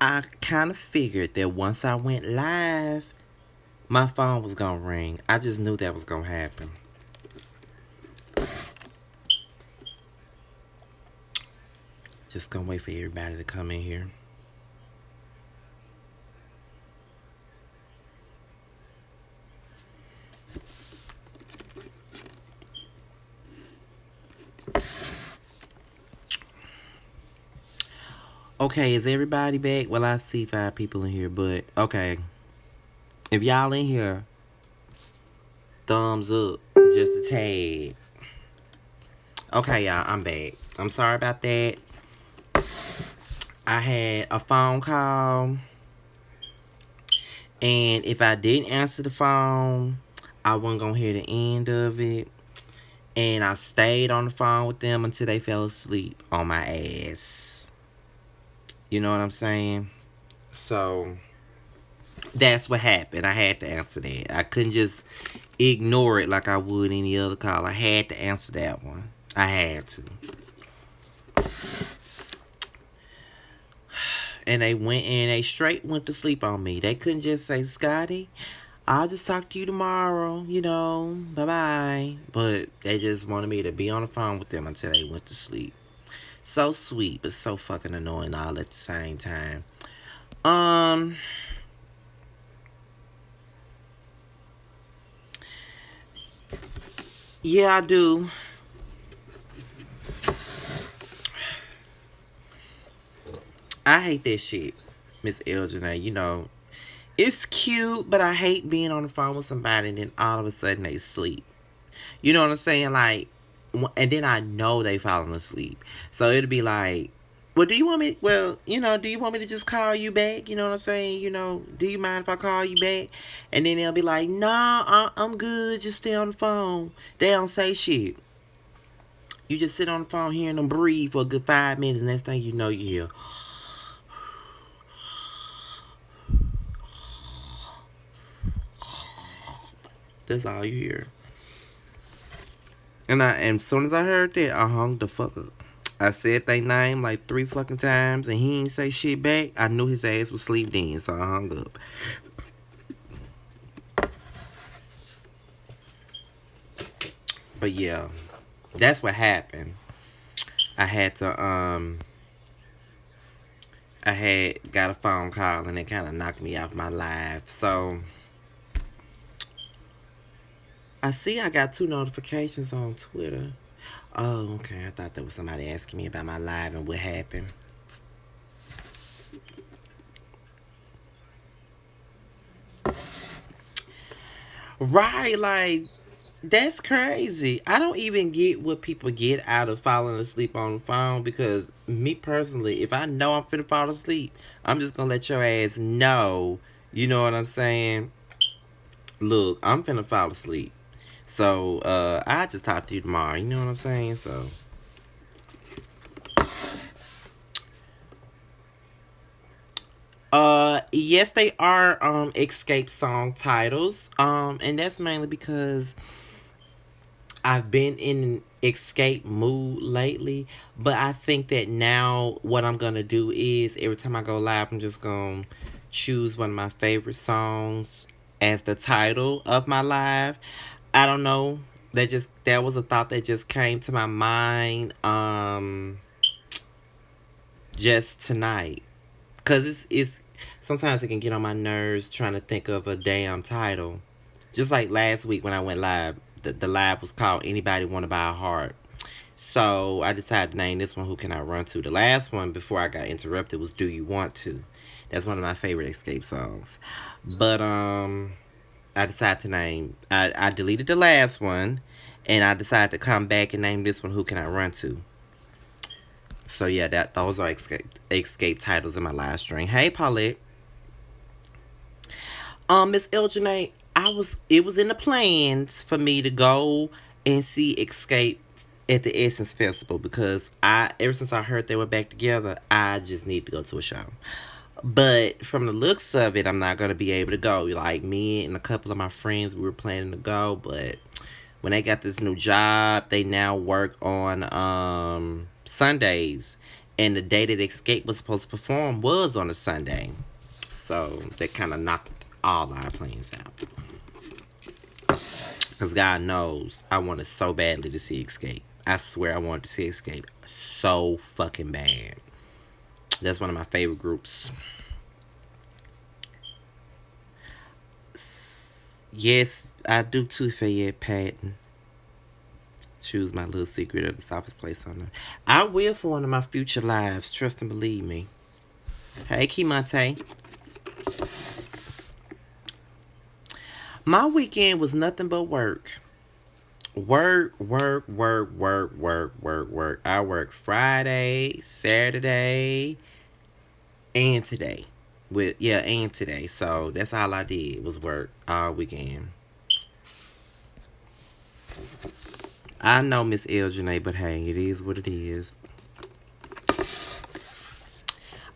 I kind of figured that once I went live, my phone was gonna ring. I just knew that was gonna happen. Just gonna wait for everybody to come in here. Okay, is everybody back? Well, I see 5 people in here, but okay. If y'all in here, thumbs up, just a tad. Okay, y'all, I'm back. I'm sorry about that. I had a phone call, and if I didn't answer the phone, I wasn't gonna hear the end of it. And I stayed on the phone with them until they fell asleep on my ass. You know what I'm saying? So that's what happened. I had to answer that. I couldn't just ignore it like I would any other call. I had to answer that one. I had to. And they went and they straight went to sleep on me. They couldn't just say, Scotty, I'll just talk to you tomorrow, bye bye. But they just wanted me to be on the phone with them until they went to sleep. So sweet, but so fucking annoying all at the same time. Um, yeah, I do. I hate that shit, Miss Elgin. It's cute, but I hate being on the phone with somebody and then all of a sudden they sleep. You know what I'm saying? Like, and then I know they falling asleep. So it'll be like, well, do you want me? Well, do you want me to just call you back? You know what I'm saying? Do you mind if I call you back? And then they'll be like, nah, I'm good. Just stay on the phone. They don't say shit. You just sit on the phone hearing them breathe for a good 5 minutes. Next thing you know, you hear. That's all you hear. And as soon as I heard that, I hung the fuck up. I said their name like 3 fucking times, and he ain't say shit back. I knew his ass was asleep then, so I hung up. But yeah, that's what happened. I had to I had got a phone call and it kind of knocked me off my live. So I see I got 2 notifications on Twitter. Oh, okay. I thought that was somebody asking me about my live and what happened. Right, like that's crazy. I don't even get what people get out of falling asleep on the phone because me personally, if I know I'm finna fall asleep, I'm just gonna let your ass know. You know what I'm saying? Look, I'm finna fall asleep. So I just talk to you tomorrow. You know what I'm saying? So yes, they are escape song titles. And that's mainly because I've been in an escape mood lately, but I think that now what I'm gonna do is every time I go live, I'm just gonna choose one of my favorite songs as the title of my live. I don't know. That was a thought that just came to my mind just tonight. Cause it's sometimes it can get on my nerves trying to think of a damn title. Just like last week when I went live, the live was called Anybody Wanna Buy a Heart. So I decided to name this one Who Can I Run To? The last one before I got interrupted was Do You Want To? That's one of my favorite escape songs. But I decided to I deleted the last one and I decided to come back and name this one Who Can I Run To? So yeah, those are escape titles in my live stream. Hey Paulette. Miss Elginate, it was in the plans for me to go and see Escape at the Essence Festival because I ever since I heard they were back together, I just need to go to a show. But from the looks of it, I'm not gonna be able to go. Like me and a couple of my friends, we were planning to go, but when they got this new job, they now work on Sundays, And the day that Escape was supposed to perform was on a Sunday. So that kind of knocked all our plans out. Because God knows I wanted so badly to see Escape. I swear I wanted to see Escape so fucking bad. That's one of my favorite groups. Yes, I do too, Fayette Patton. Choose my little secret of the softest place on earth. I will for one of my future lives. Trust and believe me. Hey, Kimante. My weekend was nothing but work. Work, work, work, work, work, work, work. I worked Friday, Saturday, and today. And today. So that's all I did was work all weekend. I know Miss L. Janae, but hey, it is what it is.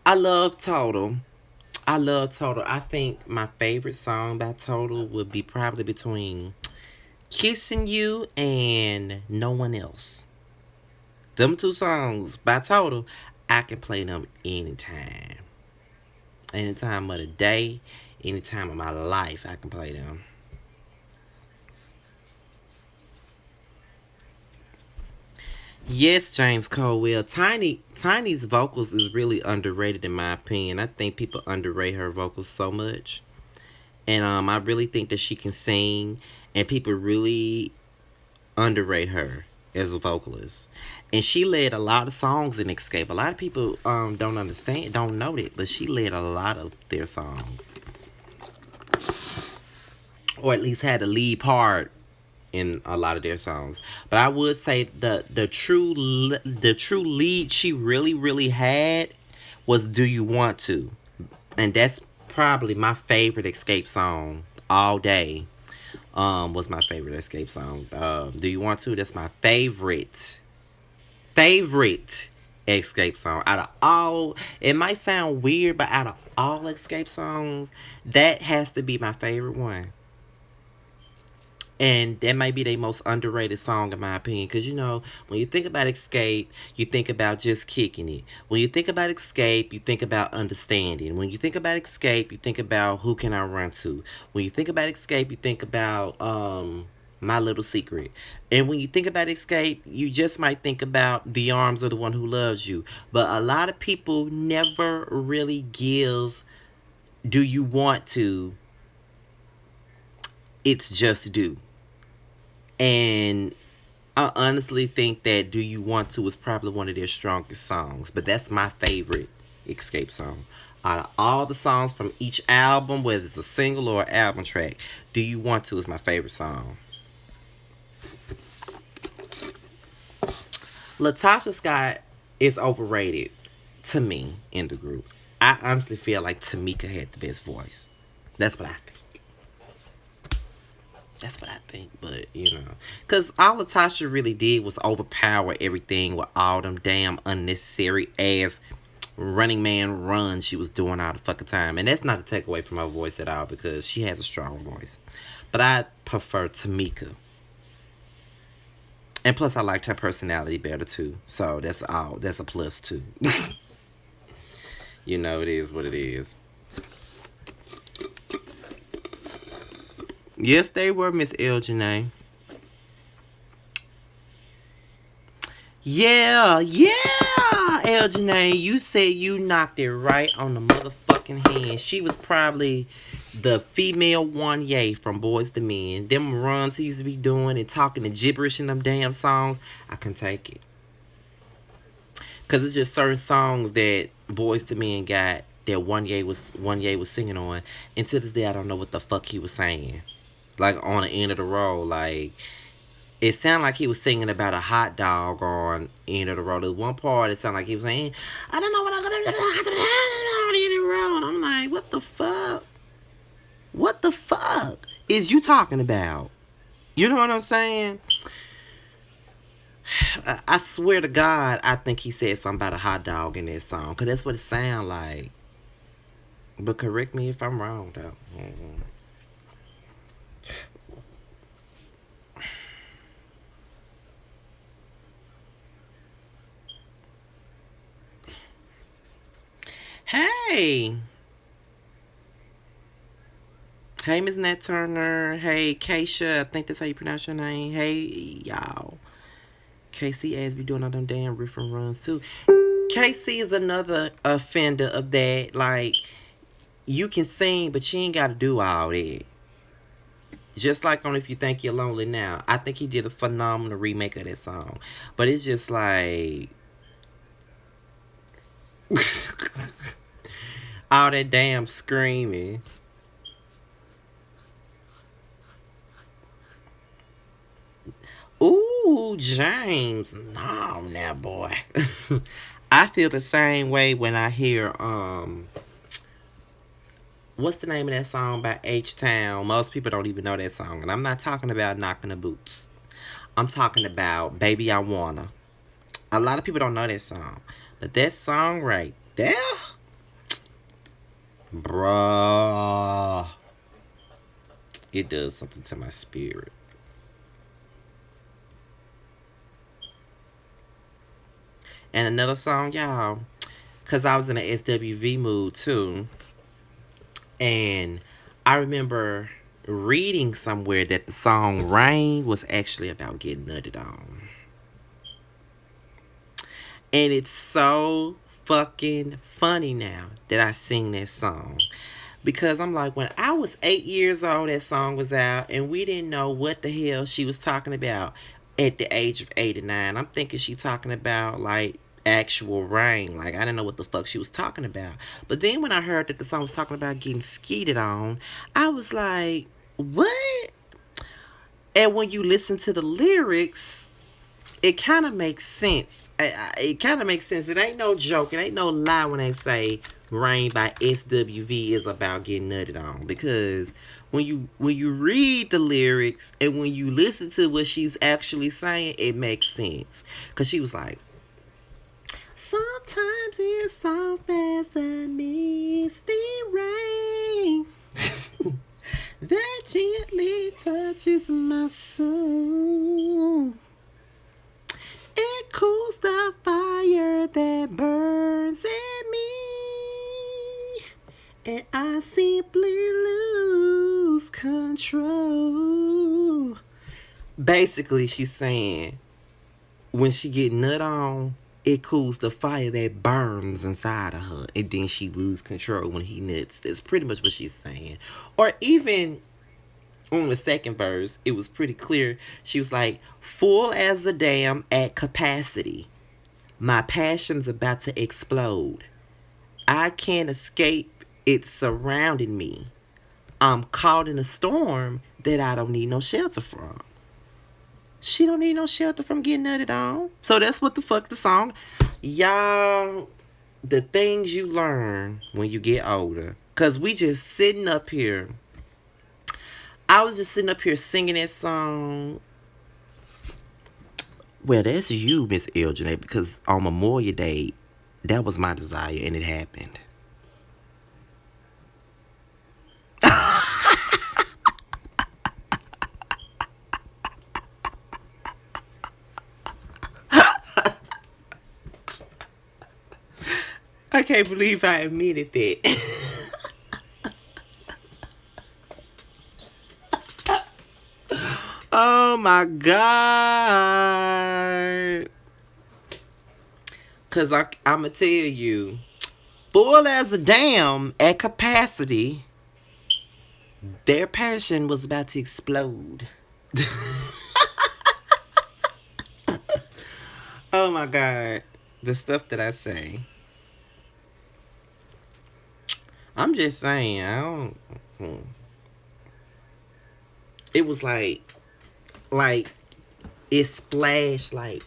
I love Total. I love Total. I think my favorite song by Total would be probably between Kissing You and No One Else. Them two songs by Total, I can play them anytime. Any time of the day, any time of my life, I can play them. Yes, James Colwell. Tiny's vocals is really underrated in my opinion. I think people underrate her vocals so much. And I really think that she can sing and people really underrate her as a vocalist. And she led a lot of songs in Escape. A lot of people don't know it, but she led a lot of their songs. Or at least had a lead part in a lot of their songs. But I would say the true lead she really had was "Do You Want To," and that's probably my favorite Escape song all day. Was my favorite Escape song. "Do You Want To?" That's my favorite Escape song out of all. It might sound weird, but out of all Escape songs, that has to be my favorite one. And that might be their most underrated song in my opinion. Because when you think about Escape, you think about just kicking it. When you think about Escape, you think about understanding. When you think about Escape, you think about who can I run to. When you think about Escape, you think about my little secret. And when you think about Escape, you just might think about the arms of the one who loves you. But a lot of people never really give "Do You Want To" its just due. And I honestly think that "Do You Want To" is probably one of their strongest songs, but that's my favorite Escape song. Out of all the songs from each album, whether it's a single or an album track, "Do You Want To" is my favorite song. Latasha Scott is overrated to me in the group. I honestly feel like Tamika had the best voice. That's what I think. That's what I think, but because all Latasha really did was overpower everything with all them damn unnecessary ass Running Man runs she was doing all the fucking time. And that's not to take away from her voice at all because she has a strong voice. But I prefer Tamika. And plus, I liked her personality better too. So that's a plus too. It is what it is. Yes, they were, Miss L. Janae. Yeah, yeah, El Janae, you said you knocked it right on the motherfucking head. She was probably the female Wanye from Boys to Men. Them runs he used to be doing and talking and gibberish in them damn songs, I can take it. Cause it's just certain songs that Boys to Men got that Wanye was singing on, and to this day I don't know what the fuck he was saying. Like on the end of the road, like it sounded like he was singing about a hot dog on End of the Road. There's one part it sounded like he was saying, I don't know what I'm gonna do on the end of the road. I'm like, what the fuck? What the fuck is you talking about? You know what I'm saying? I swear to God, I think he said something about a hot dog in that song. Because that's what it sounds like. But correct me if I'm wrong, though. Hey. Hey, Miss Nat Turner. Hey, Keisha. I think that's how you pronounce your name. Hey, y'all. KC ass be doing all them damn riff and runs too. KC is another offender of that. Like, you can sing, but you ain't got to do all that. Just like on If You Think You're Lonely Now. I think he did a phenomenal remake of that song. But it's just like all that damn screaming. Ooh, James. No, now boy. I feel the same way when I hear what's the name of that song by H Town? Most people don't even know that song. And I'm not talking about Knocking the Boots. I'm talking about Baby I Wanna. A lot of people don't know that song. But that song right there, bruh, it does something to my spirit. And another song, y'all, because I was in an SWV mood too. And I remember reading somewhere that the song Rain was actually about getting nutted on. And it's so fucking funny now that I sing that song. Because I'm like, when I was 8 years old, that song was out, and we didn't know what the hell she was talking about at the age of 89. I'm thinking she talking about like actual rain. Like I didn't know what the fuck she was talking about. But then when I heard that the song was talking about getting skeeted on, I was like, what? And when you listen to the lyrics, it kind of makes sense. It kind of makes sense. It ain't no joke. It ain't no lie when they say "Rain" by SWV is about getting nutted on. Because when you read the lyrics and when you listen to what she's actually saying, it makes sense. Cause she was like, "Sometimes it's soft as a misty rain." That gently touches my soul. It cools the fire that burns in me. And I simply lose control. Basically, she's saying when she get nut on, it cools the fire that burns inside of her. And then she lose control when he nuts. That's pretty much what she's saying. Or even on the second verse, it was pretty clear. She was like, full as a dam at capacity. My passion's about to explode. I can't escape. It's surrounding me. I'm caught in a storm that I don't need no shelter from. She don't need no shelter from getting nutted on. So that's what the fuck the song. Y'all, the things you learn when you get older. Cause we just sitting up here. I was just sitting up here singing that song. Well, that's you, Miss Elginate, because on Memorial Day, that was my desire and it happened. I can't believe I admitted that. Oh my God. Because I'm going to tell you, full as a dam at capacity, their passion was about to explode. Oh my God. The stuff that I say. I'm just saying, I don't. It was like, it splashed like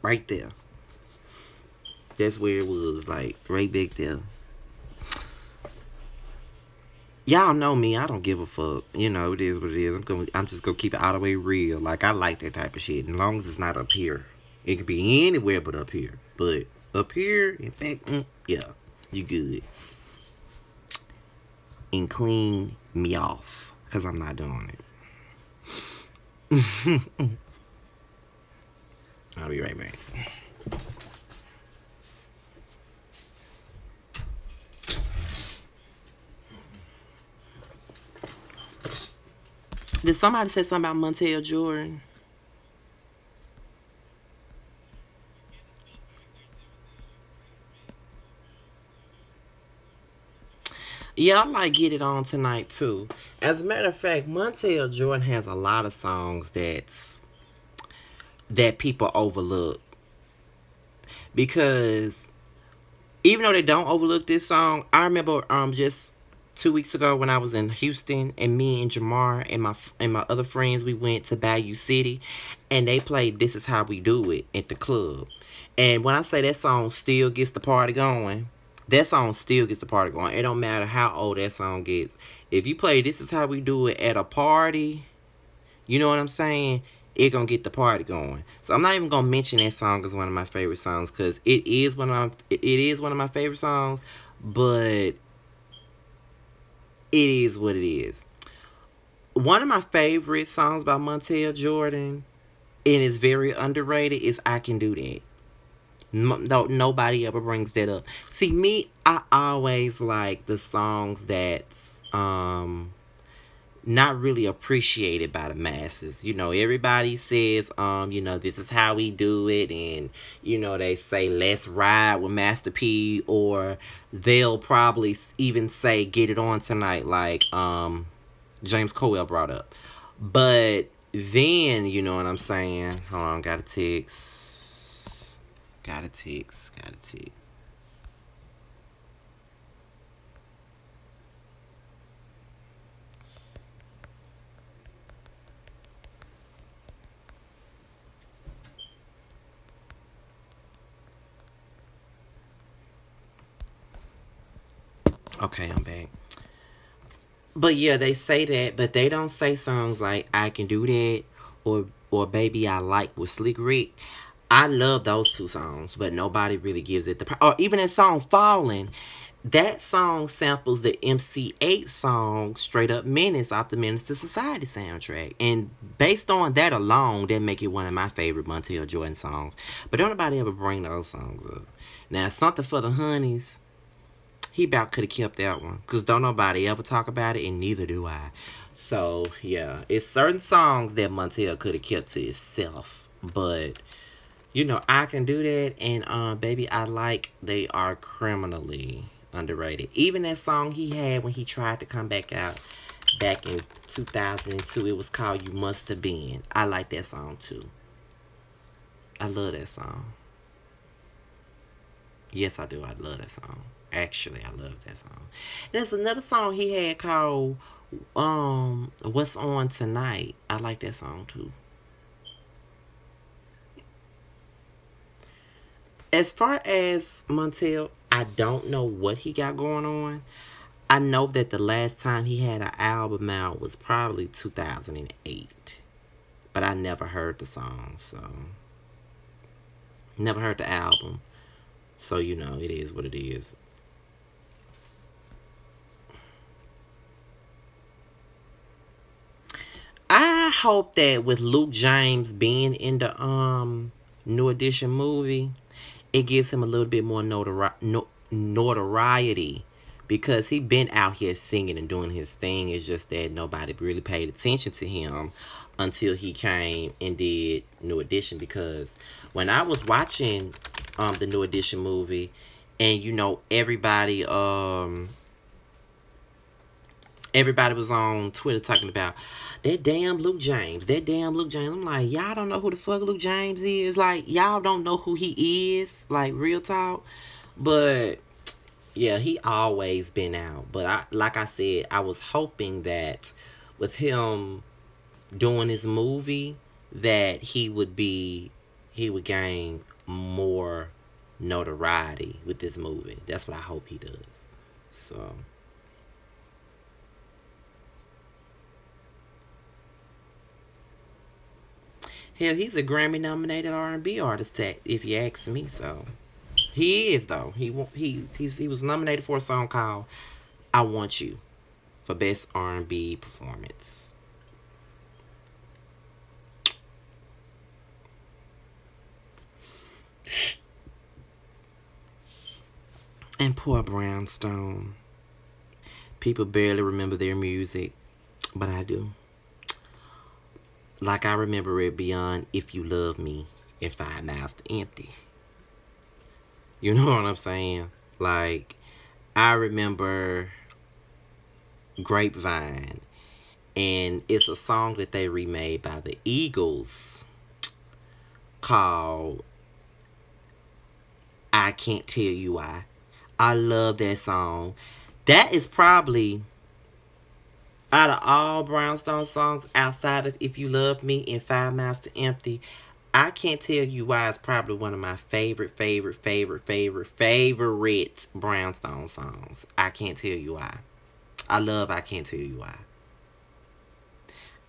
right there. That's where it was, like right back there. Y'all know me. I don't give a fuck. You know it is what it is. I'm just gonna keep it all the way real. Like I like that type of shit. As long as it's not up here, it could be anywhere but up here. But up here, in fact, yeah, you good. And clean me off, cause I'm not doing it. I'll be right back. Did somebody say something about Montel Jordan? Yeah, I might get it on tonight too. As a matter of fact, Montel Jordan has a lot of songs that people overlook because even though they don't overlook this song, I remember just 2 weeks ago when I was in Houston and me and Jamar and my other friends we went to Bayou City and they played "This Is How We Do It" at the club. And when I say that song still gets the party going, that song still gets the party going. It don't matter how old that song gets. If you play "This Is How We Do It" at a party, you know what I'm saying? It gonna get the party going. So I'm not even gonna mention that song as one of my favorite songs because it is one of my favorite songs, but it is what it is. One of my favorite songs by Montel Jordan and is very underrated is "I Can Do That." No, nobody ever brings that up. See me, I always like the songs that's not really appreciated by the masses. You know, everybody says, this is how we do it, and they say let's ride with Master P, or they'll probably even say get it on tonight, like James Cowell brought up. But then, you know what I'm saying? Hold on, got a text. Got a text. Got a text. Okay, I'm back. But yeah, they say that, but they don't say songs like "I Can Do That" or "Baby I Like" with Slick Rick. I love those two songs, but nobody really gives it the. Or even that song "Falling," that song samples the MC8 song "Straight Up Menace" off the Menace to Society soundtrack, and based on that alone, that make it one of my favorite Montel Jordan songs. But don't nobody ever bring those songs up. Now, "Something for the Honeys." He about could have kept that one. Because don't nobody ever talk about it, and neither do I. So, yeah. It's certain songs that Montel could have kept to himself. But, I Can Do That and Baby I Like, they are criminally underrated. Even that song he had when he tried to come back out back in 2002, it was called You Must Have Been. I like that song too. I love that song. Yes, I do. I love that song. Actually, I love that song. And there's another song he had called "What's On Tonight." I like that song too. As far as Montel, I don't know what he got going on. I know that the last time he had an album out was probably 2008, but I never heard the song, so never heard the album. So it is what it is. I hope that with Luke James being in the New Edition movie, it gives him a little bit more notoriety because he been out here singing and doing his thing. It's just that nobody really paid attention to him until he came and did New Edition. Because when I was watching the New Edition movie, and everybody was on Twitter talking about that damn Luke James, that damn Luke James. I'm like, y'all don't know who the fuck Luke James is. Like, y'all don't know who he is. Like, real talk. But yeah, he always been out. But like I said, I was hoping that with him doing his movie, that he would gain more notoriety with this movie. That's what I hope he does. So. Hell, he's a Grammy nominated R&B artist, if you ask me. So he is though. He was nominated for a song called "I Want You" for best R&B performance. And poor Brownstone. People barely remember their music, but I do. Like I remember it beyond If You Love Me and 5 Miles to Empty. You know what I'm saying? Like I remember Grapevine, and it's a song that they remade by the Eagles called I Can't Tell You Why. I love that song. That is probably out of all Brownstone songs outside of If You Love Me and 5 Miles to Empty, I Can't Tell You Why is probably one of my favorite Brownstone songs. I Can't Tell You Why. I love I Can't Tell You Why.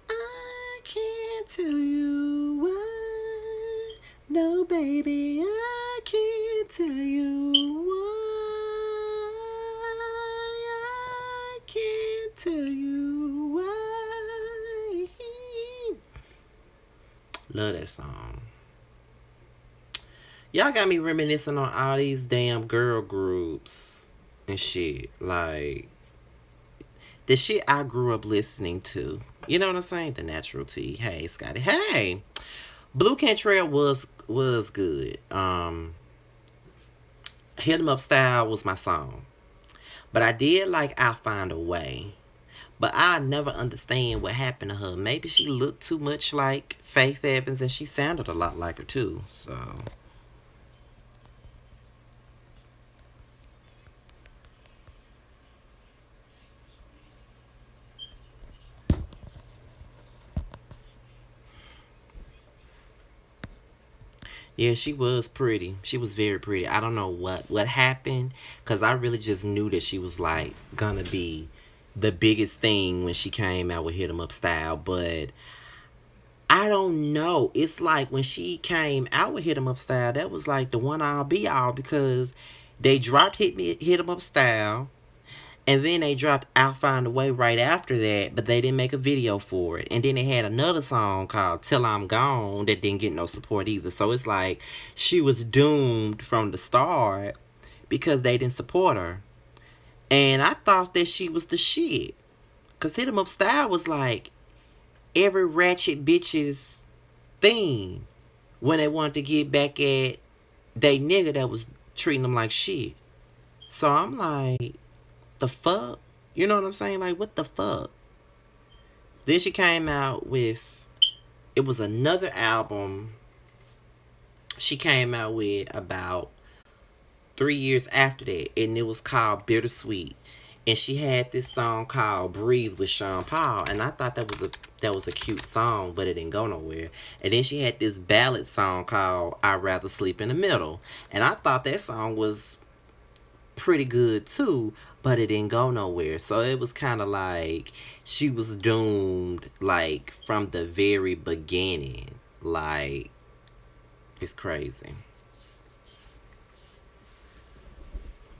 I can't tell you why. No, baby, I can't tell you why. I can't tell you why. Love that song. Y'all got me reminiscing on all these damn girl groups and shit. Like, the shit I grew up listening to. You know what I'm saying? The Natural Tea. Hey, Scotty. Hey, Blue Cantrell was good. Hit 'em Up Style was my song, but I did like I'll Find a Way. But I never understand what happened to her. Maybe she looked too much like Faith Evans, and she sounded a lot like her too. So yeah, she was pretty. She was very pretty. I don't know what happened, cause I really just knew that she was like gonna be the biggest thing when she came out with Hit 'Em Up Style. But I don't know. It's like when she came out with Hit 'Em Up Style, that was like the one I'll be all, because they dropped Hit 'Em Up Style, and then they dropped I'll Find a Way right after that, but they didn't make a video for it. And then they had another song called Till I'm Gone that didn't get no support either. So it's like she was doomed from the start because they didn't support her. And I thought that she was the shit. Cause Hit 'Em Up Style was like every ratchet bitch's thing when they wanted to get back at they nigga that was treating them like shit. So I'm like, the fuck? You know what I'm saying? Like, what the fuck? Then she came out with, it was another album she came out with about 3 years after that, and it was called Bittersweet. And she had this song called Breathe with Sean Paul, and I thought that was a cute song, but it didn't go nowhere. And then she had this ballad song called I'd Rather Sleep in the Middle, and I thought that song was pretty good too, but it didn't go nowhere. So it was kind of like she was doomed, like from the very beginning. Like, it's crazy.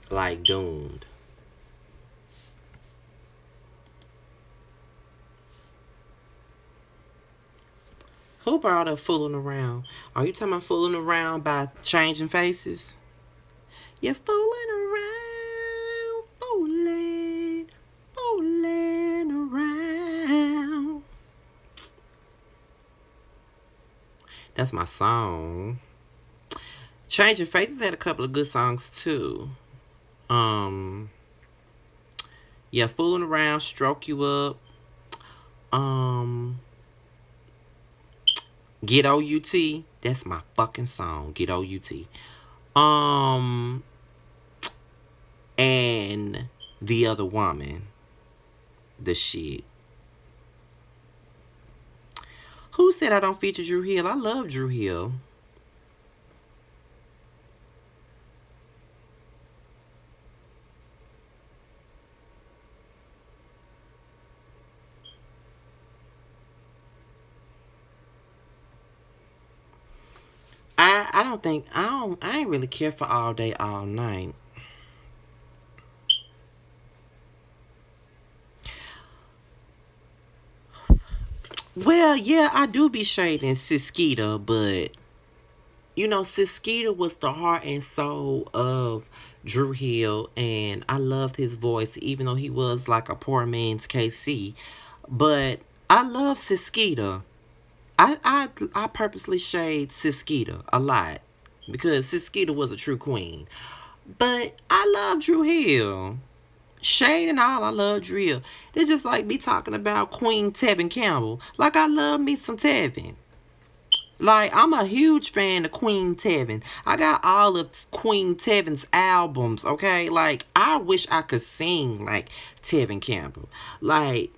Like, doomed. Who brought up fooling around? Are you talking about fooling around by changing faces? You're fooling around, fooling around. That's my song. Changing Faces had a couple of good songs too. Um, yeah, Fooling Around, Stroke You Up, um, Get OUT. That's my fucking song, Get OUT. Um, and The Other Woman, the shit. Who said I don't feature Drew Hill? I love Drew Hill. I don't think I ain't really care for All Day All Night. Well, yeah, I do be shading Siskita, but you know, Siskita was the heart and soul of Drew Hill, and I loved his voice, even though he was like a poor man's KC. But I love Siskita. I purposely shade Siskita a lot because Siskita was a true queen. But I love Drew Hill. Shade and all, I love Drew Hill. It's just like me talking about Queen Tevin Campbell. Like, I love me some Tevin. Like, I'm a huge fan of Queen Tevin. I got all of Queen Tevin's albums, okay? Like, I wish I could sing like Tevin Campbell. Like,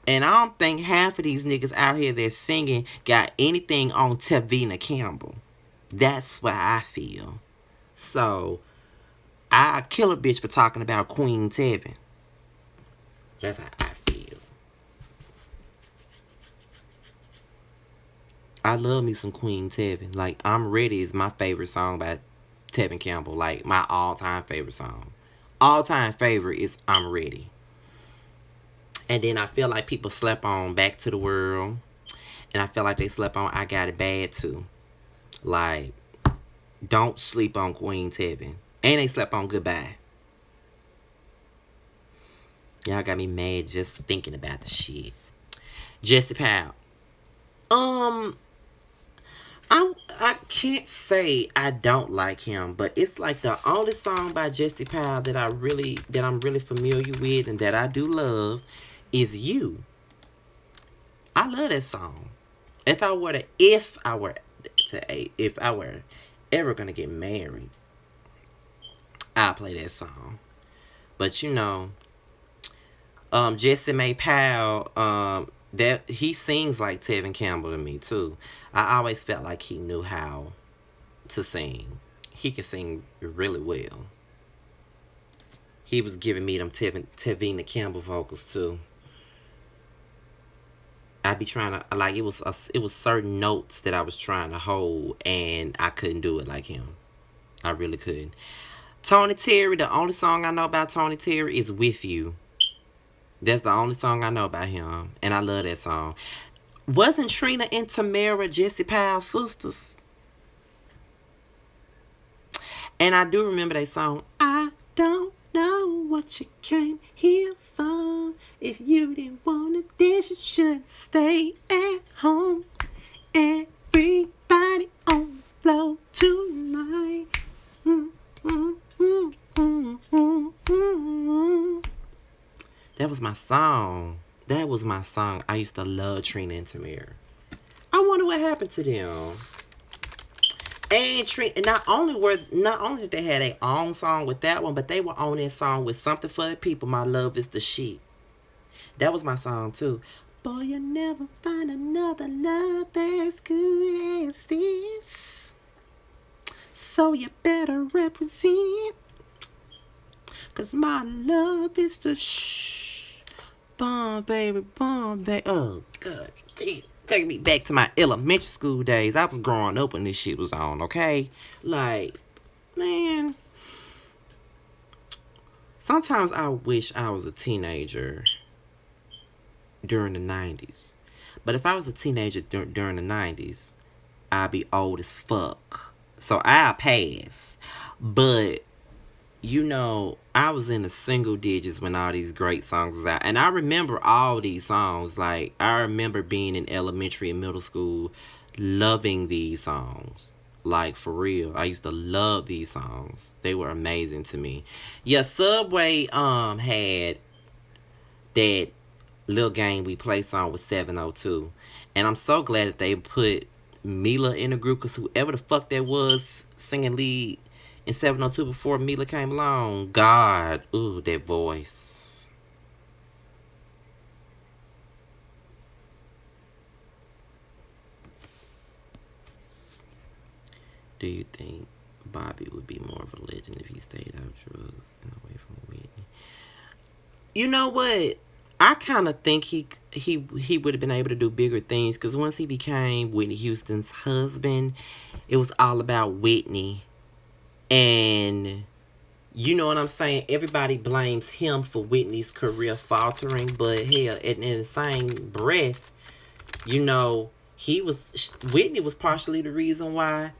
and I don't think half of these niggas out here that's singing got anything on Tevina Campbell. That's what I feel. So, I kill a bitch for talking about Queen Tevin. That's how I feel. I love me some Queen Tevin. Like, I'm Ready is my favorite song by Tevin Campbell. Like, my all-time favorite song. All-time favorite is I'm Ready. And then I feel like people slept on Back to the World. And I feel like they slept on I Got It Bad too. Like, don't sleep on Queen Tevin. And they slept on Goodbye. Y'all got me mad just thinking about the shit. Jesse Powell. Um, I can't say I don't like him, but it's like the only song by Jesse Powell that I'm really familiar with and that I do love is You. I love that song. If I were ever gonna get married, I'll play that song. But Jesse May Powell, that he sings like Tevin Campbell to me too. I always felt like he knew how to sing. He can sing really well. He was giving me them Tevina Campbell vocals too. I'd be trying to like it was certain notes that I was trying to hold and I couldn't do it like him. I really couldn't. Tony Terry, the only song I know about Tony Terry is With You. That's the only song I know about him, and I love that song. Wasn't Trina and Tamara Jesse Powell sisters? And I do remember that song. I don't know what you came here for. If you didn't want it, then you should stay at home. Everybody on the floor tonight. Mm, mm, mm, mm, mm, mm. That was my song. That was my song. I used to love Trina and Tamir. I wonder what happened to them. And Trina, not only did they have their own song with that one, but they were on that song with Something for the People. My Love Is the Shit. That was my song too. Boy, you'll never find another love as good as this. So you better represent. Cause my love is the shh. Bomb, baby, bomb, baby. Oh, God. Jeez. Taking me back to my elementary school days. I was growing up when this shit was on, okay? Like, man. Sometimes I wish I was a teenager during the 90s. But if I was a teenager during the 90s, I'd be old as fuck. So I'll pass. But I was in the single digits when all these great songs was out. And I remember all these songs. Like, I remember being in elementary and middle school loving these songs. Like, for real. I used to love these songs. They were amazing to me. Yeah, Subway had that Lil Game We Play song with 702. And I'm so glad that they put Mila in the group, because whoever the fuck that was singing lead in 702 before Mila came along, God, ooh, that voice. Do you think Bobby would be more of a legend if he stayed out of drugs and away from Whitney? You know what? I kind of think he would have been able to do bigger things, because once he became Whitney Houston's husband, it was all about Whitney. And you know what I'm saying? Everybody blames him for Whitney's career faltering, but hell, in the same breath, Whitney was partially the reason why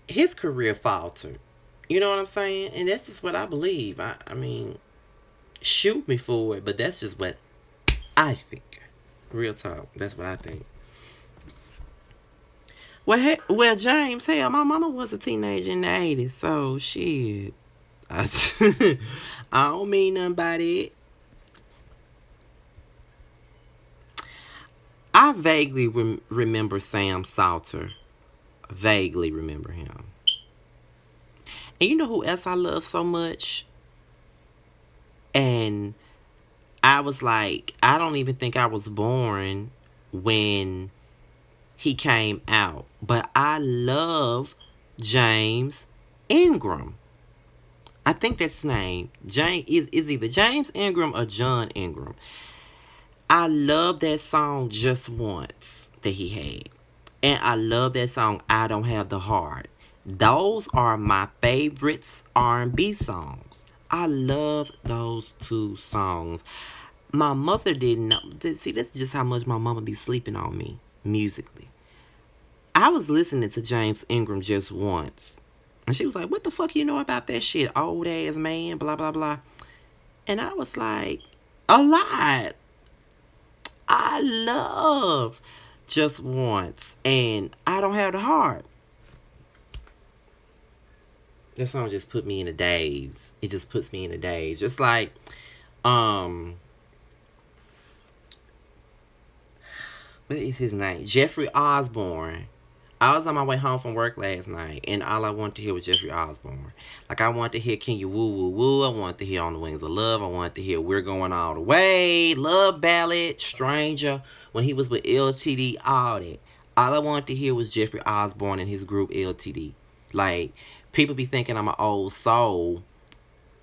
his career faltered. You know what I'm saying? And that's just what I believe. I mean, shoot me for it, but that's just what I think. Real talk. That's what I think. Well, James, hell, my mama was a teenager in the 80s, so shit. I, I don't mean nothing by that. I vaguely remember Sam Salter. Vaguely remember him. And you know who else I love so much? And I was like, I don't even think I was born when he came out. But I love James Ingram. I think that's his name. James is either James Ingram or John Ingram. I love that song Just Once that he had. And I love that song I Don't Have the Heart. Those are my favorites R&B songs. I love those two songs. My mother didn't know. See, that's just how much my mama be sleeping on me musically. I was listening to James Ingram just once. And she was like, what the fuck you know about that shit? Old ass man, blah, blah, blah. And I was like, a lot. I love Just Once. And I Don't Have the Heart. That song just put me in a daze. It just puts me in a daze. Just like, um, what is his name? Jeffrey Osborne. I was on my way home from work last night, and all I wanted to hear was Jeffrey Osborne. Like, I wanted to hear Can You Woo Woo Woo. I wanted to hear On the Wings of Love. I wanted to hear We're Going All the Way, Love Ballad, Stranger, when he was with LTD, all that. All I wanted to hear was Jeffrey Osborne and his group LTD. Like, people be thinking I'm an old soul,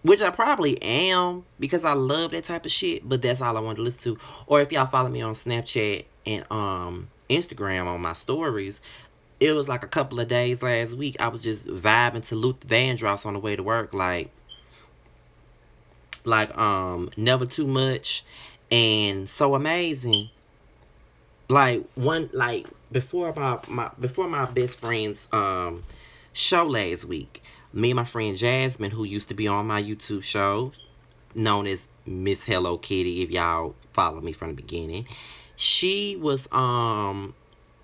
which I probably am because I love that type of shit, but that's all I wanted to listen to. Or if y'all follow me on Snapchat and Instagram on my stories, it was like a couple of days last week. I was just vibing to Luther Vandross on the way to work, Never Too Much and So Amazing. Before my best friend's show last week, me and my friend Jasmine, who used to be on my YouTube show, known as Miss Hello Kitty, if y'all follow me from the beginning, she was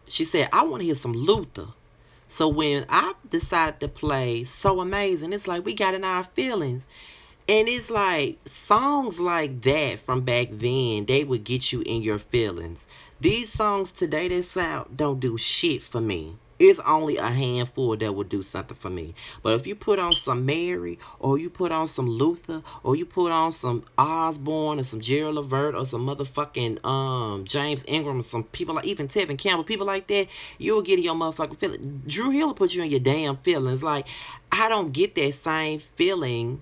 she said, I want to hear some Luther. So when I decided to play So Amazing, it's like we got in our feelings. And it's like songs like that from back then, they would get you in your feelings. These songs today that's out don't do shit for me. It's only a handful that will do something for me. But if you put on some Mary, or you put on some Luther, or you put on some Osborne, or some Gerald Levert, or some motherfucking James Ingram, or some people like even Tevin Campbell, people like that, you'll get in your motherfucking feelings. Drew Hill will put you in your damn feelings. Like, I don't get that same feeling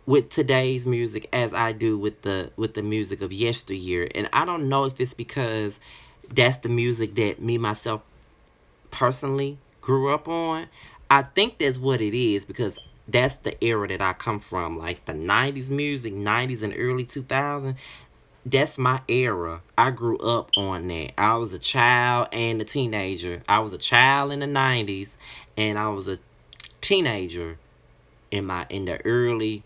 with today's music as I do with the music of yesteryear. And I don't know if it's because that's the music that me myself personally grew up on. I think that's what it is because that's the era that I come from, like the 90s music, 90s and early 2000s. That's my era. I grew up on that. I was a child and a teenager. I was a child in the 90s and I was a teenager in the early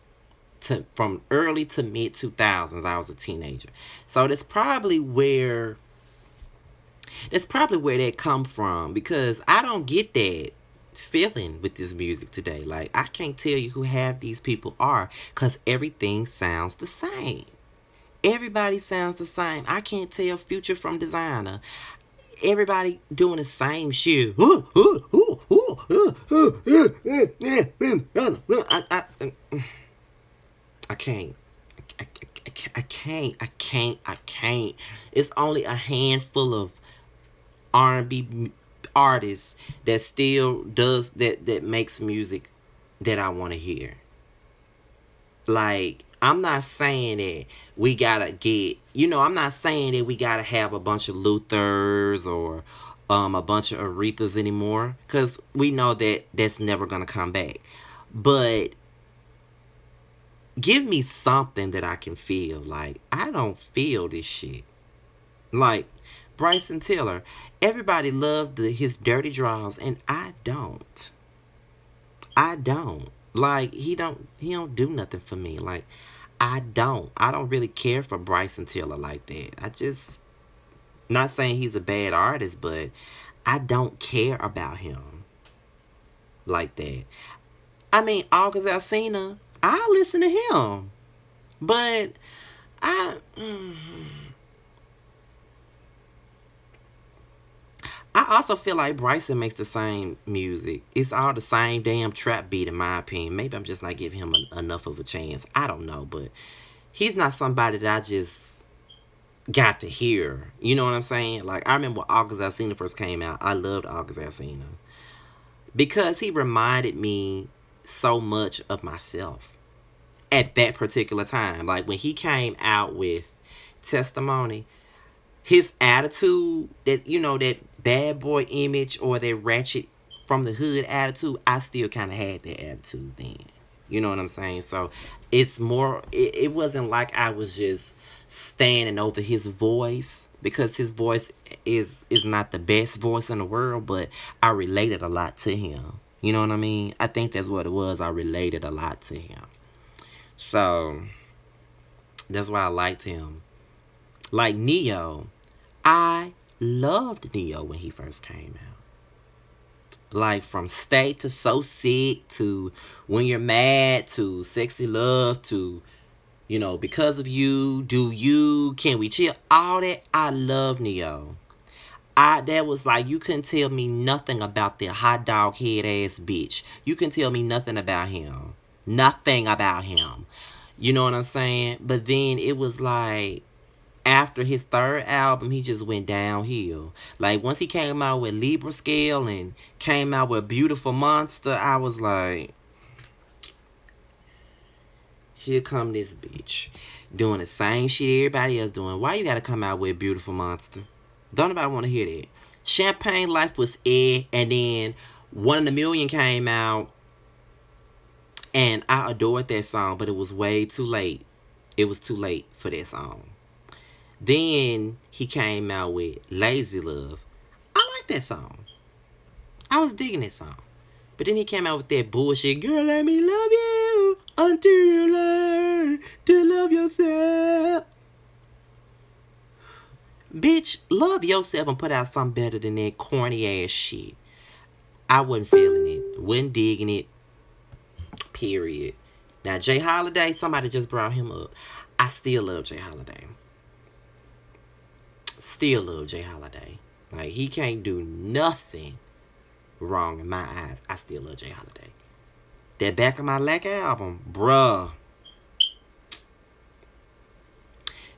to from early to mid 2000s. I was a teenager. So that's probably where that come from because I don't get that feeling with this music today. Like, I can't tell you who half these people are because everything sounds the same. Everybody sounds the same. I can't tell Future from Designer. Everybody doing the same shit. I can't. I can't. It's only a handful of R&B artists that still does that makes music that I want to hear. Like, I'm not saying that we gotta get, I'm not saying that we gotta have a bunch of Luthers or a bunch of Arethas anymore, because we know that that's never gonna come back. But give me something that I can feel. Like, I don't feel this shit. Like, Bryson Tiller, everybody loved his dirty draws, and I don't. I don't. Like, he don't do nothing for me. Like, I don't really care for Bryson Tiller like that. Not saying he's a bad artist, but I don't care about him like that. I mean, August Alsina, I listen to him, but I. I also feel like Bryson makes the same music. It's all the same damn trap beat, in my opinion. Maybe I'm just not giving him enough of a chance. I don't know, but he's not somebody that I just got to hear. You know what I'm saying? Like, I remember when August Alsina first came out. I loved August Alsina because he reminded me so much of myself at that particular time. Like, when he came out with Testimony, his attitude, that, that bad boy image or that ratchet from the hood attitude, I still kind of had that attitude then. You know what I'm saying? So it's more, it wasn't like I was just standing over his voice, because his voice is not the best voice in the world, but I related a lot to him. You know what I mean? I think that's what it was. I related a lot to him. So that's why I liked him. Like Neo, I loved Neo when he first came out. Like, from Stay to So Sick to When You're Mad to Sexy Love to, Because of You, Do You, Can We Chill, all that. I love Neo. That was like, you couldn't tell me nothing about the hot dog head ass bitch. You couldn't tell me nothing about him. Nothing about him. You know what I'm saying? But then it was like, after his third album, he just went downhill. Like, once he came out with Libra Scale and came out with Beautiful Monster, I was like, here come this bitch doing the same shit everybody else doing. Why you gotta come out with Beautiful Monster? Don't nobody want to hear that. Champagne Life was and then One in a Million came out, and I adored that song, but it was way too late. It was too late for that song. Then he came out with Lazy Love. I like that song. I was digging that song. But then he came out with that bullshit, girl, let me love you until you learn to love yourself. Bitch, love yourself and put out something better than that corny ass shit. I wasn't feeling it. Wasn't digging it. Period. Now, Jay Holiday, somebody just brought him up. I still love Jay Holiday. Still love Jay Holiday. Like, he can't do nothing wrong in my eyes. I still love Jay Holiday. That Back of My Neck album, bruh.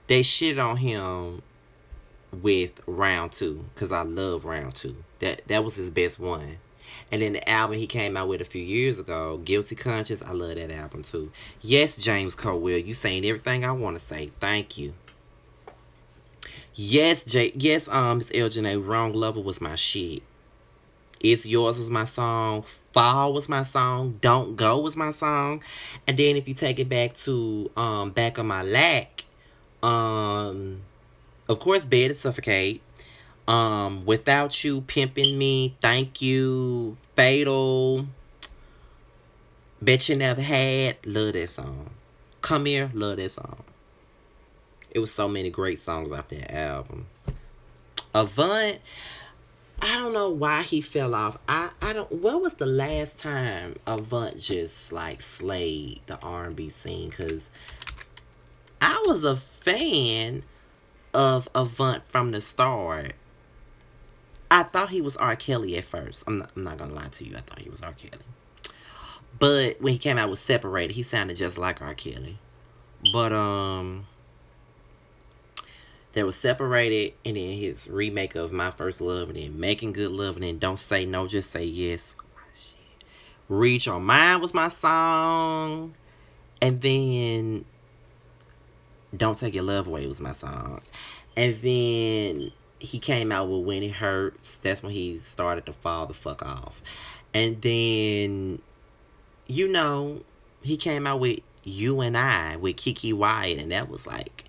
They shit on him with Round 2, because I love Round 2. That was his best one. And then the album he came out with a few years ago, Guilty Conscience, I love that album too. Yes, James Cowell, you saying everything I want to say. Thank you. Yes, Miss LJN, Wrong Lover was my shit. It's Yours was my song. Fall was my song. Don't Go was my song. And then if you take it back to Back of My Lack, of course, Bed to Suffocate. Without You, Pimping Me, Thank You, Fatal, Bet You Never Had, love that song. Come Here, love that song. It was so many great songs off that album. Avant, I don't know why he fell off. I don't. What was the last time Avant just like slayed the R&B scene? Cause I was a fan of Avant from the start. I thought he was R. Kelly at first. I'm not gonna lie to you. I thought he was R. Kelly. But when he came out with Separated, he sounded just like R. Kelly. But there was Separated, and then his remake of My First Love, and then Making Good Love, and then Don't Say No, Just Say Yes. Read Your Mind was my song. And then Don't Take Your Love Away was my song. And then he came out with When It Hurts. That's when he started to fall the fuck off. And then, he came out with You and I with Kiki Wyatt, and that was like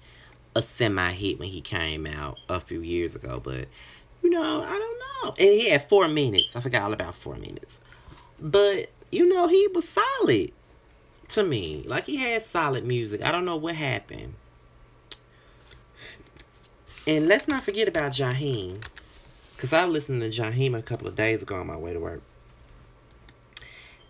a semi-hit when he came out a few years ago. But, I don't know. And he had 4 minutes. I forgot all about 4 minutes. But, he was solid to me. Like, he had solid music. I don't know what happened. And let's not forget about Jaheim. Cause I listened to Jaheim a couple of days ago on my way to work,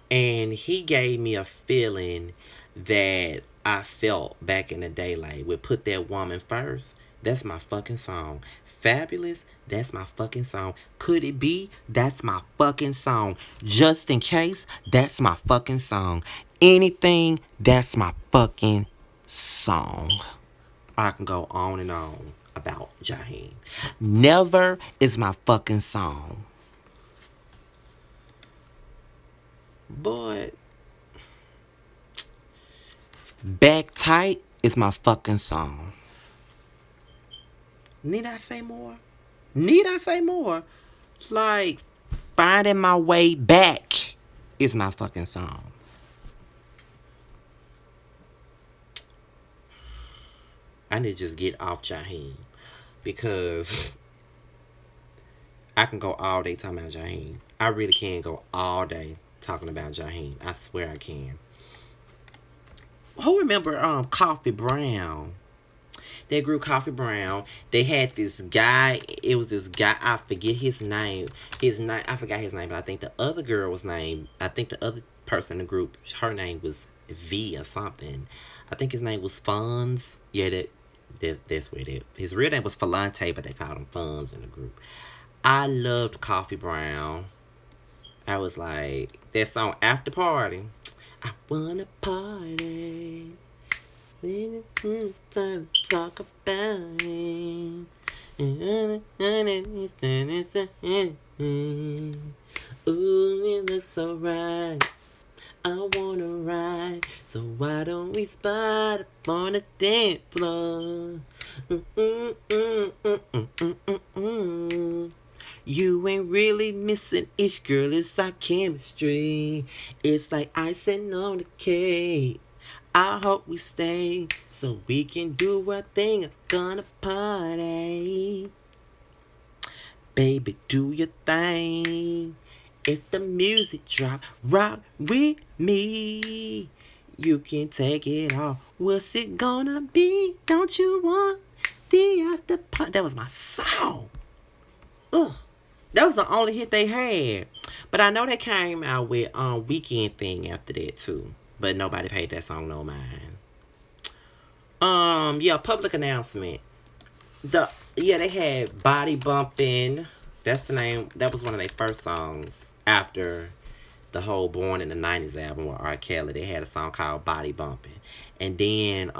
and he gave me a feeling that I felt back in the day. Like, would put that woman first. That's my fucking song. Fabulous. That's my fucking song. Could it be? That's my fucking song. Just in case. That's my fucking song. Anything. That's my fucking song. I can go on and on about Jaheim. Never is my fucking song. But Back Tight is my fucking song. Need I say more? Need I say more? Like, Finding My Way Back is my fucking song. I need to just get off Jaheim because I can go all day talking about Jaheim. I really can go all day talking about Jaheim. I swear I can. Who remember Coffee Brown? That group Coffee Brown. They had this guy. It was this guy. I forget his name. I forgot his name. But I think the other girl was named. I think the other person in the group. Her name was V or something. I think his name was Funds. Yeah, that's what it. His real name was Falante, but they called him Funds in the group. I loved Coffee Brown. I was like that song After Party. I wanna party. Time to talk about it. Ooh, it looks so right. I wanna ride. So why don't we spot up on the dance floor? You ain't really missing each girl. It's our chemistry. It's like icing on the cake. I hope we stay so we can do our thing. I'm gonna party. Baby, do your thing. If the music drop, rock with me. You can take it off. What's it gonna be? Don't you want the after party? That was my song. Ugh. That was the only hit they had. But I know they came out with Weekend Thing after that too. But nobody paid that song no mind. Yeah, Public Announcement. They had Body Bumpin'. That's the name. That was one of their first songs after the whole Born in the 90s album with R. Kelly. They had a song called Body Bumpin'. And then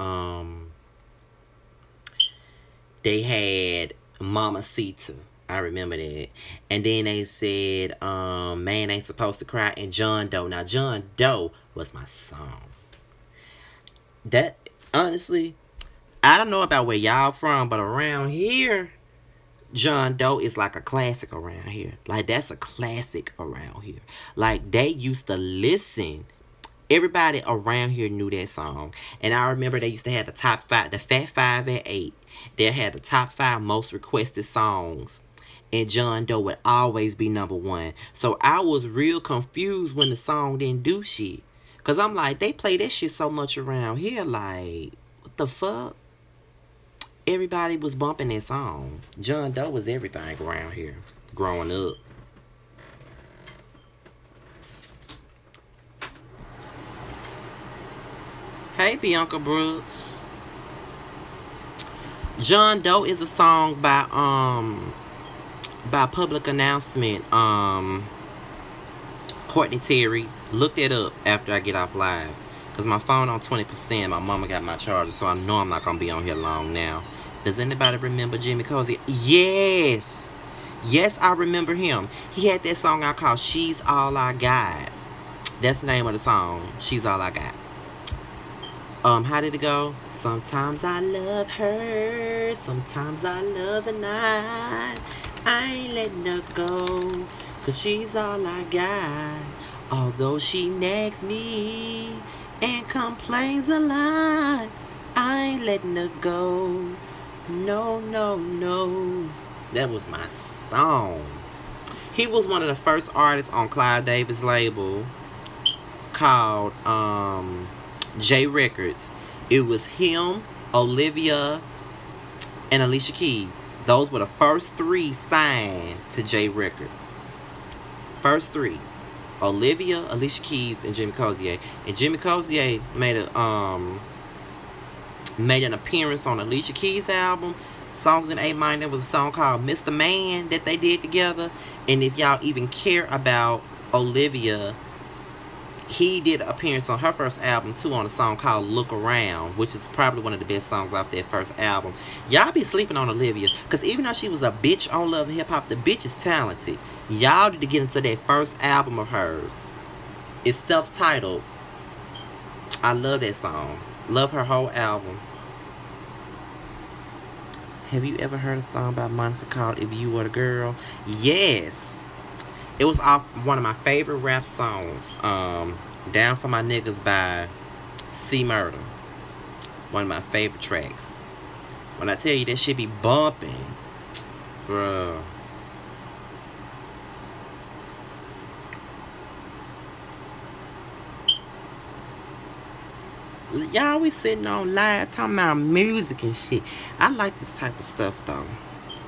they had Mamacita. I remember that. And then they said, Man Ain't Supposed to Cry and John Doe. Now, John Doe was my song. That, honestly, I don't know about where y'all from, but around here, John Doe is like a classic around here. Like, that's a classic around here. Like, they used to listen. Everybody around here knew that song. And I remember they used to have the top five, the Fat Five at 8. They had the top 5 most requested songs. And John Doe would always be number 1. So I was real confused when the song didn't do shit. Because I'm like, they play that shit so much around here. Like, what the fuck? Everybody was bumping that song. John Doe was everything around here growing up. Hey, Bianca Brooks. John Doe is a song by Public Announcement. Courtney Terry. Look that up after I get off live. Cause my phone on 20%. My mama got my charger, so I know I'm not gonna be on here long now. Does anybody remember Jimmy Cozy? Yes. Yes, I remember him. He had that song I called She's All I Got. That's the name of the song. She's All I Got. How did it go? Sometimes I love her. Sometimes I love her not. I ain't letting her go. Cause she's all I got. Although she nags me and complains a lot, I ain't letting her go. No, no, no. That was my song. He was one of the first artists on Clive Davis' label called J Records. It was him, Olivia, and Alicia Keys. Those were the first three signed to J Records. First three. Olivia, Alicia Keys, and Jimmy Cozier. And Jimmy Cozier made an appearance on Alicia Keys' album, Songs in A Minor. There was a song called Mr. Man that they did together. And if y'all even care about Olivia, he did an appearance on her first album too, on a song called Look Around, which is probably one of the best songs off their first album. Y'all be sleeping on Olivia, because even though she was a bitch on Love and Hip Hop, the bitch is talented. Y'all need to get into that first album of hers. It's self-titled. I love that song. Love her whole album. Have you ever heard a song by Monica called If You Were the Girl? Yes. It was off one of my favorite rap songs, Down for My Niggas by C Murder. One of my favorite tracks. When I tell you that shit be bumping, bruh. Y'all always sitting on live talking about music and shit. I like this type of stuff though.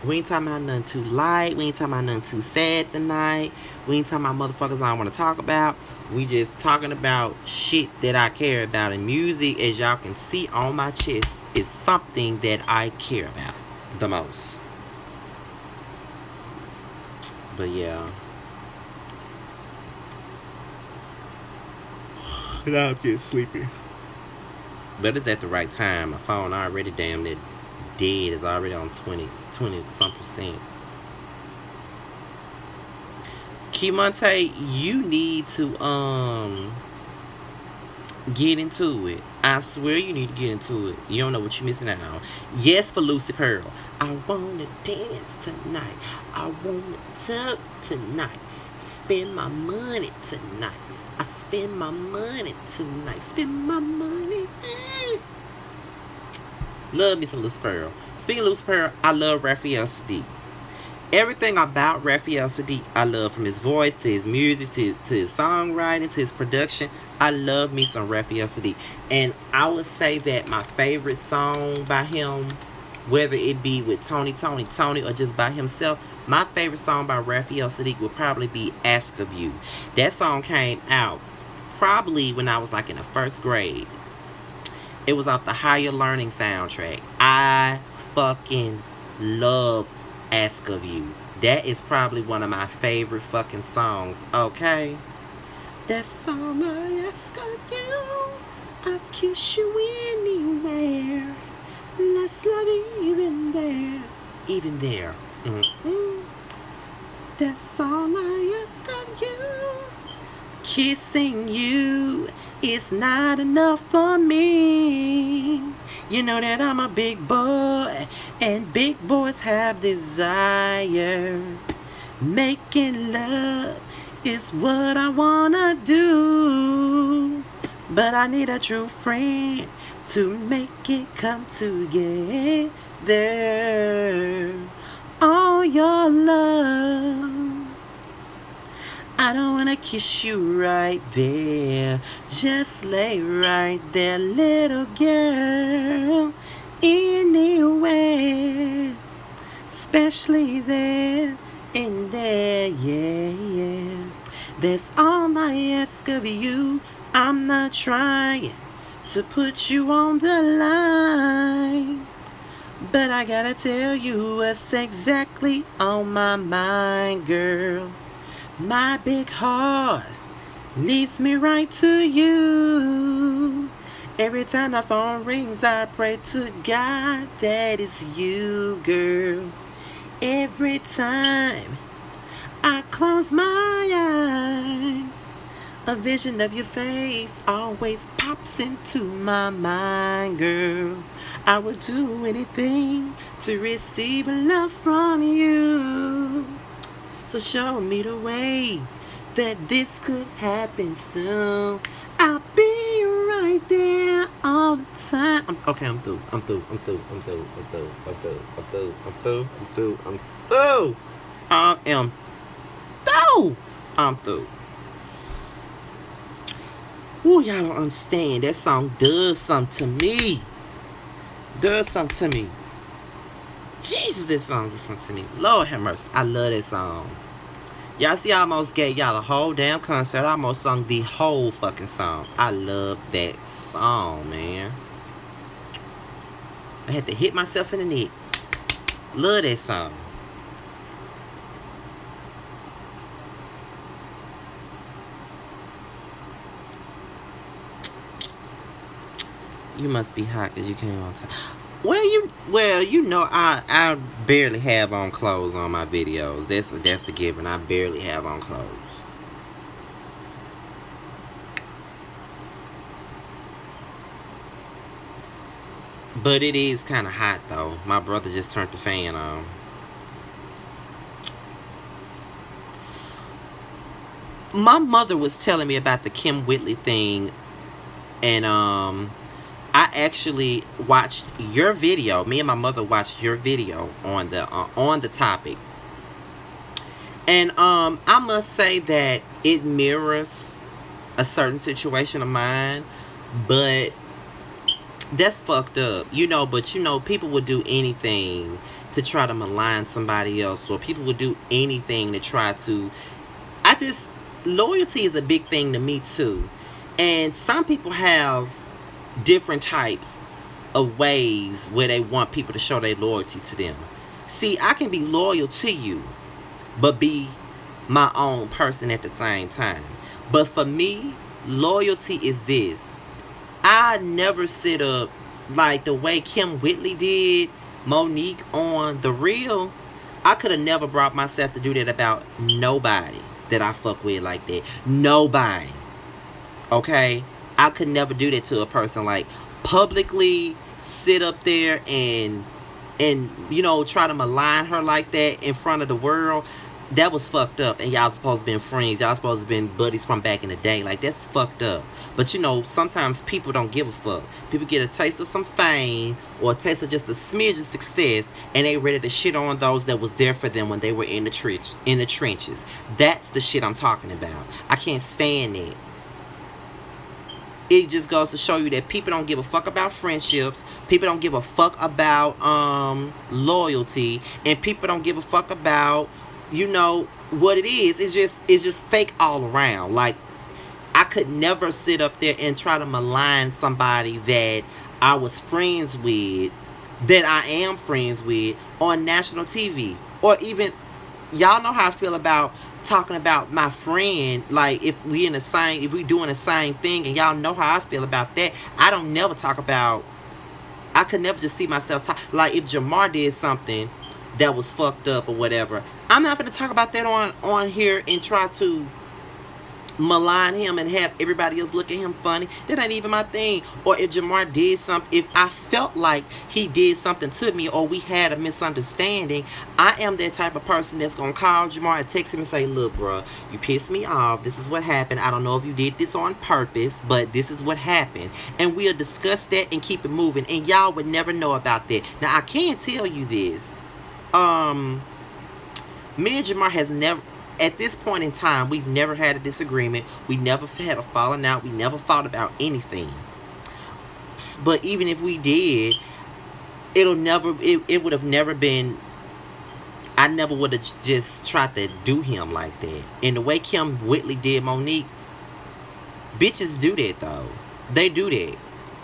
We ain't talking about nothing too light. We ain't talking about nothing too sad tonight. We ain't talking about motherfuckers I don't want to talk about. We just talking about shit that I care about. And music, as y'all can see on my chest, is something that I care about the most. But yeah. Now I'm getting sleepy. But it's at the right time. My phone already damn near dead. It's already on 20 some percent. Keymonte, you need to get into it. I swear you need to get into it. You don't know what you're missing out on. Yes, for Lucy Pearl. I wanna dance tonight. I wanna talk tonight. Spend my money tonight. I spend my money tonight. Spend my money. Love me some Lucy Pearl. Speaking of Lucy Pearl, I love Raphael Saadiq. Everything about Raphael Saadiq, I love, from his voice to his music to his songwriting to his production. I love me some Raphael Saadiq. And I would say that my favorite song by him, whether it be with Tony, or just by himself, my favorite song by Raphael Saadiq would probably be Ask of You. That song came out probably when I was like in the first grade. It was off the Higher Learning soundtrack. I fucking love Ask of You. That is probably one of my favorite fucking songs, okay? That's all I ask of you. I'll kiss you anywhere. Let's love even there. Even there. Mm-hmm. That's all I ask of you. Kissing you is not enough for me. You know that I'm a big boy, and big boys have desires. Making love is what I wanna do, but I need a true friend to make it come together. All your love, I don't wanna kiss you right there. Just lay right there, little girl. Anywhere, especially there and there, yeah. That's all I ask of you. I'm not trying to put you on the line, but I gotta tell you what's exactly on my mind, girl. My big heart leads me right to you. Every time the phone rings, I pray to God that it's you, girl. Every time I close my eyes, a vision of your face always pops into my mind, girl. I would do anything to receive love from you. So show me the way that this could happen soon. I'll be right there all the time. Okay, I'm through. I'm through. I am through. I'm through. Ooh, y'all don't understand. That song does something to me. Jesus, this song just sent to me. Lord have mercy. I love that song. Y'all see, I almost gave y'all a whole damn concert. I almost sung the whole fucking song. I love that song, man. I had to hit myself in the neck. Love that song. You must be hot because you came on time. Well, you know, I barely have on clothes on my videos. That's a given. I barely have on clothes. But it is kind of hot though. My brother just turned the fan on. My mother was telling me about the Kim Whitley thing, and I actually watched your video. Me and my mother watched your video on the topic, and I must say that it mirrors a certain situation of mine, but that's fucked up, you know. But you know, people would do anything to try to malign somebody else, or people would do anything to try to. I just Loyalty is a big thing to me too, and some people have different types of ways where they want people to show their loyalty to them. See, I can be loyal to you, but be my own person at the same time. But for me, loyalty is this. I never sit up like the way Kim Whitley did Monique on The Real. I could have never brought myself to do that about nobody that I fuck with like that. Nobody. Okay? I could never do that to a person, like publicly sit up there and you know, try to malign her like that in front of the world. That was fucked up. And y'all supposed to been friends. Y'all supposed to been buddies from back in the day. Like, that's fucked up. But you know, sometimes people don't give a fuck. People get a taste of some fame or a taste of just a smidge of success, and they ready to shit on those that was there for them when they were in the trenches. That's the shit I'm talking about. I can't stand it. It just goes to show you that people don't give a fuck about friendships. People don't give a fuck about loyalty, and people don't give a fuck about, you know, what it is. It's just fake all around. Like, I could never sit up there and try to malign somebody that I was friends with, that I am friends with on national TV, or even, y'all know how I feel about talking about my friend. Like, if we doing the same thing, and y'all know how I feel about that. I don't never talk about. I could never just see myself talk. Like, if Jamar did something that was fucked up or whatever, I'm not gonna talk about that on here and try to malign him and have everybody else look at him funny. That ain't even my thing. Or if Jamar did something, if I felt like he did something to me, or we had a misunderstanding, I am that type of person that's gonna call Jamar and text him and say, look, bro, you pissed me off. This is what happened. I don't know if you did this on purpose, but this is what happened. And we'll discuss that and keep it moving. And y'all would never know about that. Now, I can tell you this. Me and Jamar has never, at this point in time, we've never had a disagreement. We never had a falling out. We never fought about anything. But even if we did, it would have never been, I never would have just tried to do him like that. And the way Kim Whitley did Monique, bitches do that though. They do that.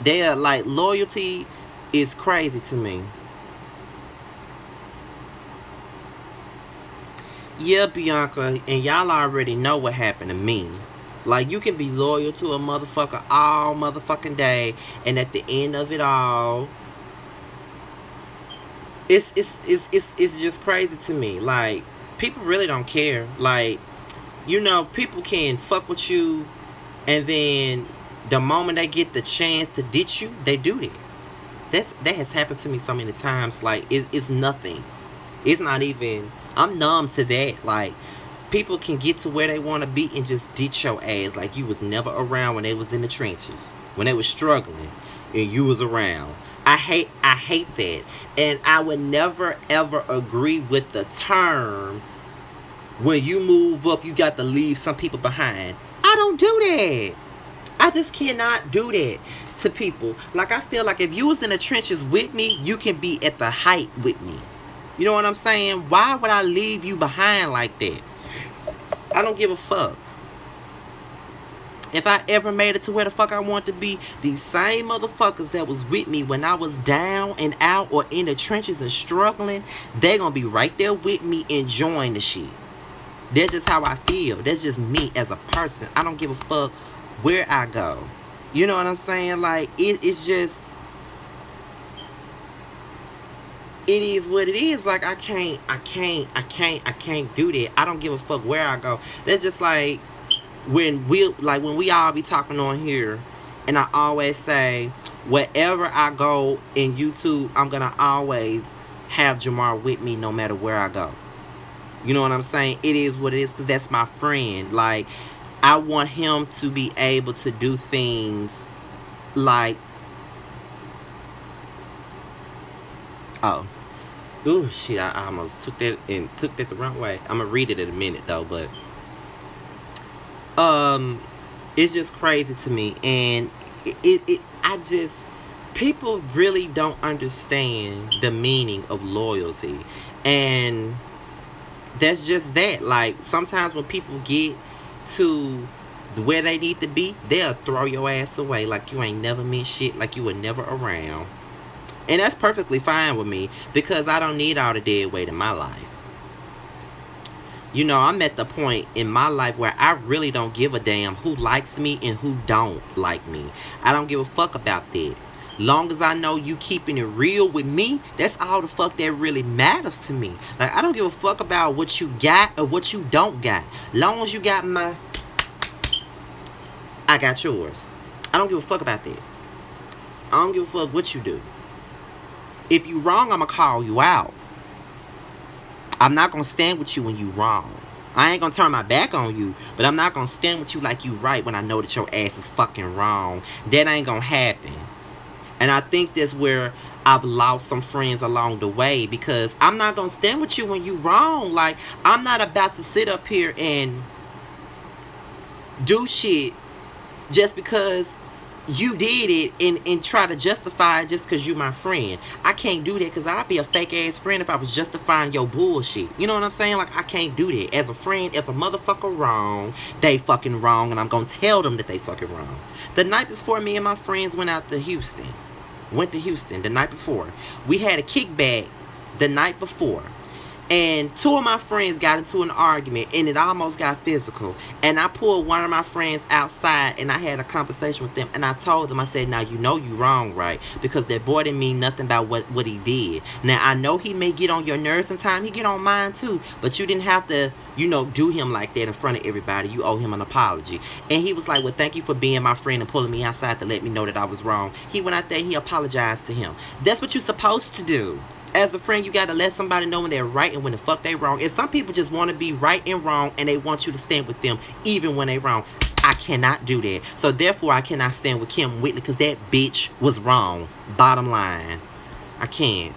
They are like, loyalty is crazy to me. Yeah, Bianca, and y'all already know what happened to me. Like, you can be loyal to a motherfucker all motherfucking day, and at the end of it all, it's just crazy to me. Like, people really don't care. Like, you know, people can fuck with you, and then the moment they get the chance to ditch you, they do that. That has happened to me so many times. Like, it's nothing. It's not even. I'm numb to that. Like, people can get to where they want to be and just ditch your ass. Like, you was never around when they was in the trenches, when they was struggling, and you was around. I hate that, and I would never ever agree with the term, when you move up, you got to leave some people behind. I don't do that. I just cannot do that to people. Like, I feel like if you was in the trenches with me, you can be at the height with me. You know what I'm saying? Why would I leave you behind like that? I don't give a fuck. If I ever made it to where the fuck I want to be, these same motherfuckers that was with me when I was down and out or in the trenches and struggling, they gonna be right there with me enjoying the shit. That's just how I feel. That's just me as a person. I don't give a fuck where I go. You know what I'm saying? Like, it's just, it is what it is. Like, I can't do that. I don't give a fuck where I go. That's just like, when we all be talking on here, and I always say, wherever I go in YouTube, I'm gonna always have Jamar with me no matter where I go. You know what I'm saying? It is what it is, because that's my friend. Like, I want him to be able to do things like, oh, ooh, shit, I almost took that the wrong way. I'm gonna read it in a minute though, but um it's just crazy to me. And I just, people really don't understand the meaning of loyalty. And that's just that. Like, sometimes when people get to where they need to be, they'll throw your ass away like you ain't never meant shit, like you were never around. And that's perfectly fine with me, because I don't need all the dead weight in my life. You know, I'm at the point in my life where I really don't give a damn who likes me and who don't like me. I don't give a fuck about that. Long as I know you keeping it real with me, that's all the fuck that really matters to me. Like, I don't give a fuck about what you got or what you don't got. Long as you got my, I got yours. I don't give a fuck about that. I don't give a fuck what you do. If you wrong, I'ma call you out. I'm not gonna stand with you when you wrong. I ain't gonna turn my back on you, but I'm not gonna stand with you like you right when I know that your ass is fucking wrong. That ain't gonna happen. And I think that's where I've lost some friends along the way, because I'm not gonna stand with you when you wrong. Like, I'm not about to sit up here and do shit just because you did it, and try to justify it just because you my friend. I can't do that, because I'd be a fake ass friend if I was justifying your bullshit. You know what I'm saying? Like, I can't do that. As a friend, if a motherfucker wrong, they fucking wrong, and I'm gonna tell them that they fucking wrong. The night before, me and my friends went to Houston the night before. We had a kickback the night before. And two of my friends got into an argument, and it almost got physical. And I pulled one of my friends outside, and I had a conversation with them. And I told them, I said, now, you know you wrong, right? Because that boy didn't mean nothing about what he did. Now, I know he may get on your nerves sometimes. He get on mine too. But you didn't have to, do him like that in front of everybody. You owe him an apology. And he was like, well, thank you for being my friend and pulling me outside to let me know that I was wrong. He went out there and he apologized to him. That's what you're supposed to do. As a friend, you gotta let somebody know when they're right and when the fuck they wrong. And some people just want to be right and wrong, and they want you to stand with them even when they wrong. I cannot do that. So therefore, I cannot stand with Kim Whitley, because that bitch was wrong. Bottom line, I can't.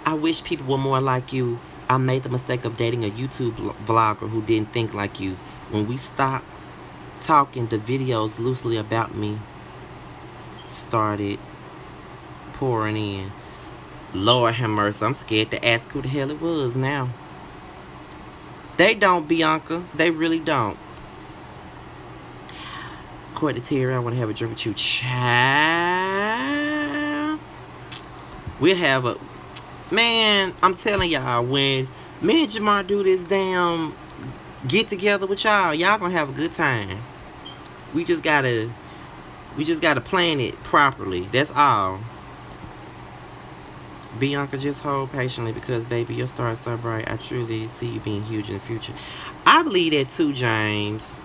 I wish people were more like you. I made the mistake of dating a YouTube vlogger who didn't think like you. When we stopped talking, the videos loosely about me started pouring in. Lord have mercy, I'm scared to ask who the hell it was now. They don't, Bianca. They really don't. Courtney Terry, I want to have a drink with you. Child. We'll have a... Man, I'm telling y'all, when me and Jamar do this damn get together with y'all gonna have a good time. We just gotta plan it properly. That's all. Bianca, just hold patiently, because baby, your star is so bright. I truly see you being huge in the future. I believe that too, James.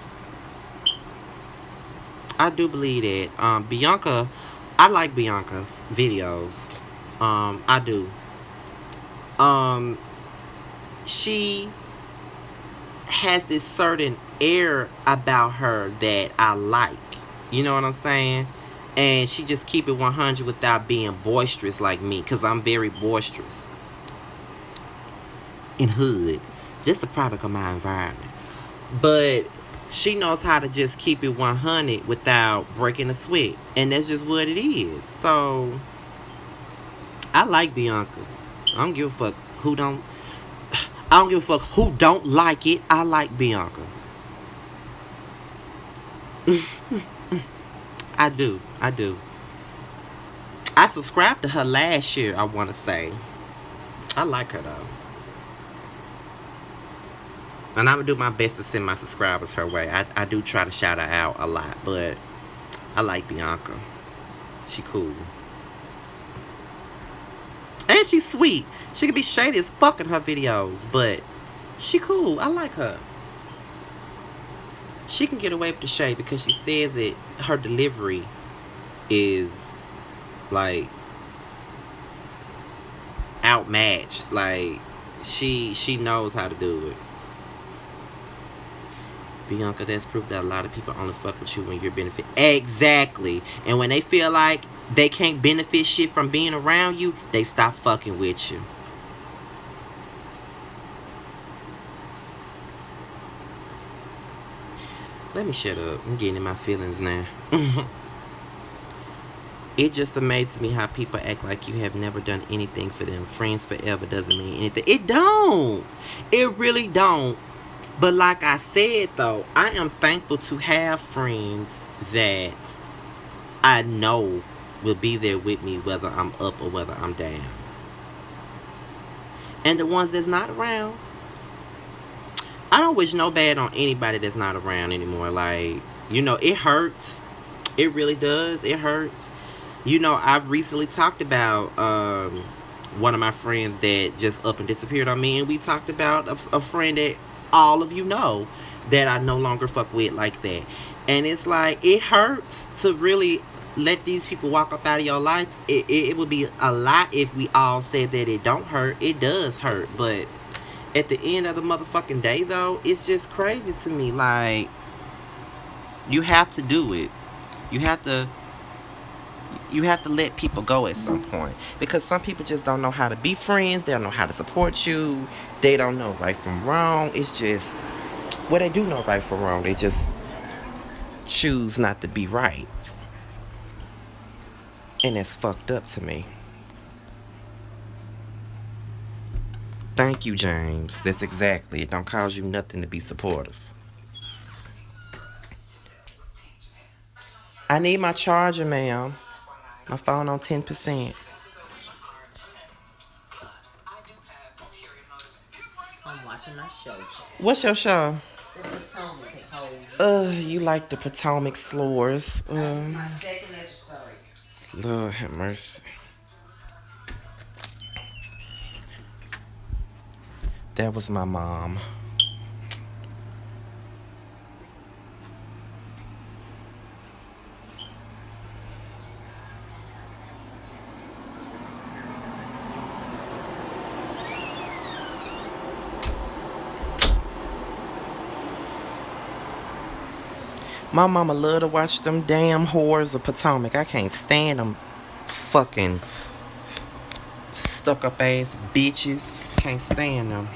I do believe that. Bianca, I like Bianca's videos. I do. She has this certain air about her that I like. You know what I'm saying? And she just keep it 100 without being boisterous like me, because I'm very boisterous. And hood. Just a product of my environment. But she knows how to just keep it 100 without breaking a sweat. And that's just what it is. So, I like Bianca. I don't give a fuck who don't. I don't give a fuck who don't like it. I like Bianca. I do. I do. I subscribed to her last year, I want to say. I like her, though. And I'm going to do my best to send my subscribers her way. I do try to shout her out a lot, but I like Bianca. She cool. And she's sweet. She can be shady as fuck in her videos, but she cool. I like her. She can get away with the shade because she says it. Her delivery is like outmatched. Like she knows how to do it. Bianca, that's proof that a lot of people only fuck with you when you're benefit. Exactly. And when they feel like they can't benefit shit from being around you, they stop fucking with you. Let me shut up. I'm getting in my feelings now. It just amazes me how people act like you have never done anything for them. Friends forever doesn't mean anything. It don't. It really don't. But like I said, though, I am thankful to have friends that I know will be there with me whether I'm up or whether I'm down. And the ones that's not around, I don't wish no bad on anybody that's not around anymore. Like, it hurts. It really does. It hurts. I've recently talked about one of my friends that just up and disappeared on me. And we talked about a friend that all of you know that I no longer fuck with like that. And it's like, it hurts to really let these people walk up out of your life. It would be a lot if we all said that it don't hurt. It does hurt. But at the end of the motherfucking day, though, it's just crazy to me. Like, you have to do it. You have to let people go at some point, because some people just don't know how to be friends. They don't know how to support you. They don't know right from wrong. It's just, well, they do know right from wrong. They just choose not to be right. And it's fucked up to me. Thank you, James. That's exactly it. Don't cause you nothing to be supportive. I need my charger, ma'am. My phone on 10%. I'm watching my show. What's your show? The Potomac. You like the Potomac Slores. My second episode. Lord have mercy. That was my mom. My mama love to watch them damn whores of Potomac. I can't stand them fucking stuck up ass bitches. Can't stand them.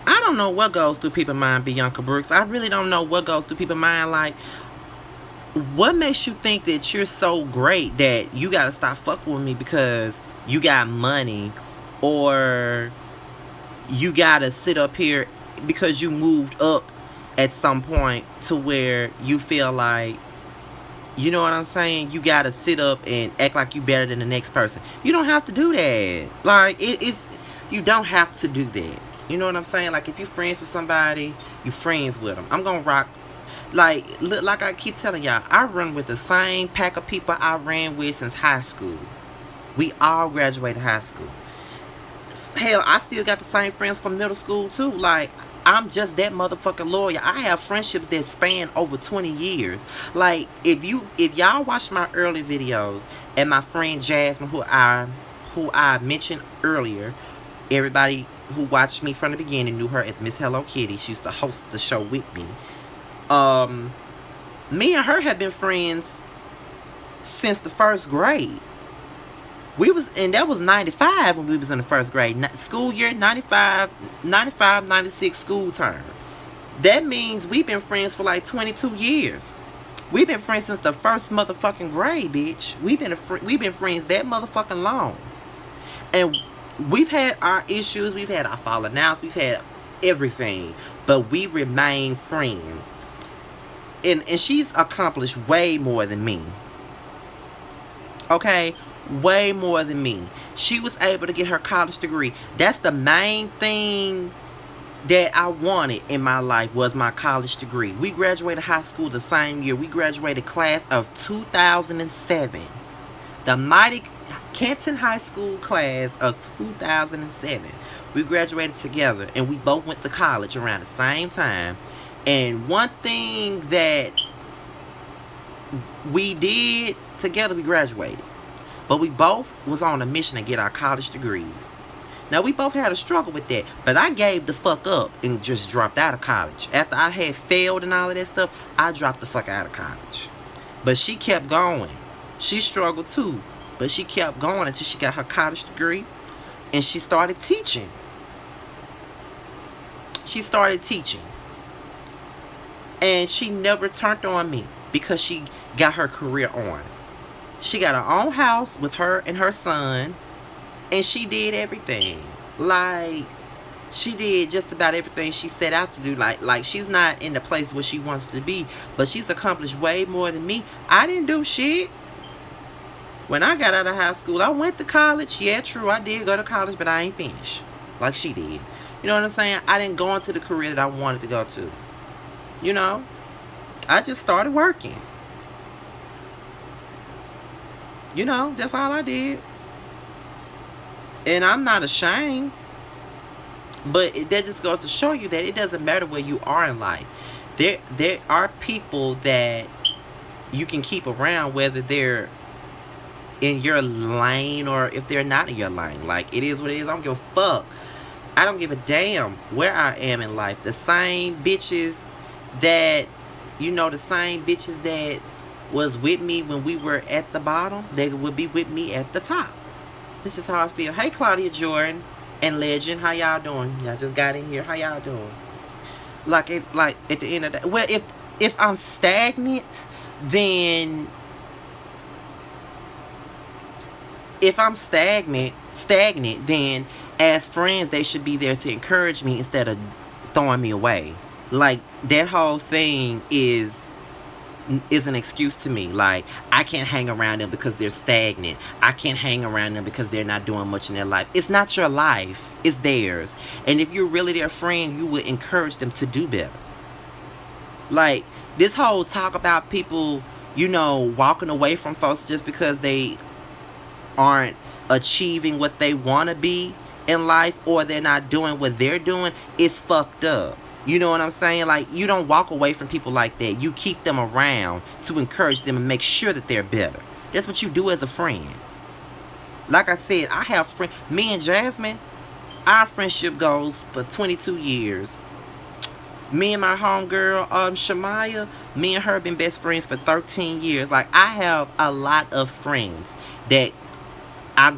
I don't know what goes through people's mind, Bianca Brooks. I really don't know what goes through people's mind. Like, what makes you think that you're so great that you gotta stop fucking with me because you got money, or you gotta sit up here because you moved up at some point to where you feel like, you know what I'm saying, you gotta sit up and act like you better than the next person. You don't have to do that. Like, you don't have to do that. You know what I'm saying? Like, if you're friends with somebody, you friends with them. I'm gonna rock. Like I keep telling y'all, I run with the same pack of people I ran with since high school. We all graduated high school. Hell, I still got the same friends from middle school too. Like, I'm just that motherfucking loyal. I have friendships that span over 20 years. Like, if y'all watch my early videos, and my friend Jasmine, who I mentioned earlier, everybody who watched me from the beginning knew her as Miss Hello Kitty. She used to host the show with me. Me and her have been friends since the first grade. And that was 95 when we was in the first grade. School year 95, 96 school term. That means we've been friends for like 22 years. We've been friends since the first motherfucking grade, bitch. We've been friends that motherfucking long. And we've had our issues, we've had our falling outs, we've had everything. But we remain friends. And she's accomplished way more than me. Okay? Way more than me. She was able to get her college degree. That's the main thing that I wanted in my life, was my college degree. We graduated high school the same year. We graduated class of 2007. The mighty Canton High School class of 2007. We graduated together, and we both went to college around the same time. And one thing that we did together, we graduated. But we both was on a mission to get our college degrees. Now, we both had a struggle with that, but I gave the fuck up and just dropped out of college. After I had failed and all of that stuff, I dropped the fuck out of college. But she kept going. She struggled too, but she kept going until she got her college degree, and she started teaching. She started teaching. And she never turned on me because she got her career on. She got her own house with her and her son. And she did everything. Like, she did just about everything she set out to do. Like she's not in the place where she wants to be, but she's accomplished way more than me. I didn't do shit. When I got out of high school, I went to college. Yeah, true, I did go to college, but I ain't finished like she did. You know what I'm saying? I didn't go into the career that I wanted to go to. You know? I just started working. You know, that's all I did. And I'm not ashamed. But that just goes to show you that it doesn't matter where you are in life. There are people that you can keep around, whether they're in your lane or if they're not in your lane. Like, it is what it is. I don't give a fuck. I don't give a damn where I am in life. The same bitches that, the same bitches that was with me when we were at the bottom, they will be with me at the top. This is how I feel. Hey, Claudia Jordan and Legend, how y'all doing? Y'all just got in here. How y'all doing? Like at the end of the, well, if I'm stagnant, then then as friends, they should be there to encourage me instead of throwing me away. Like, that whole thing is an excuse to me. Like, I can't hang around them because they're stagnant. I can't hang around them because they're not doing much in their life. It's not your life. It's theirs. And if you're really their friend, you would encourage them to do better. Like, this whole talk about people, walking away from folks just because they aren't achieving what they want to be in life, or they're not doing what they're doing, is fucked up. You know what I'm saying? Like, you don't walk away from people like that. You keep them around to encourage them and make sure that they're better. That's what you do as a friend. Like I said, I have friends. Me and Jasmine, our friendship goes for 22 years. Me and my homegirl, Shamaya, me and her have been best friends for 13 years. Like, I have a lot of friends that I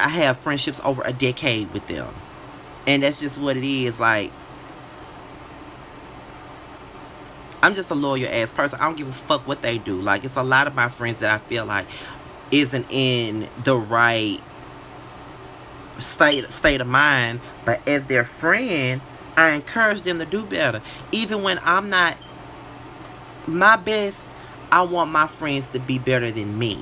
have friendships over a decade with them. And that's just what it is. Like, I'm just a loyal ass person. I don't give a fuck what they do. Like, it's a lot of my friends that I feel like isn't in the right state of mind. But as their friend, I encourage them to do better. Even when I'm not my best, I want my friends to be better than me.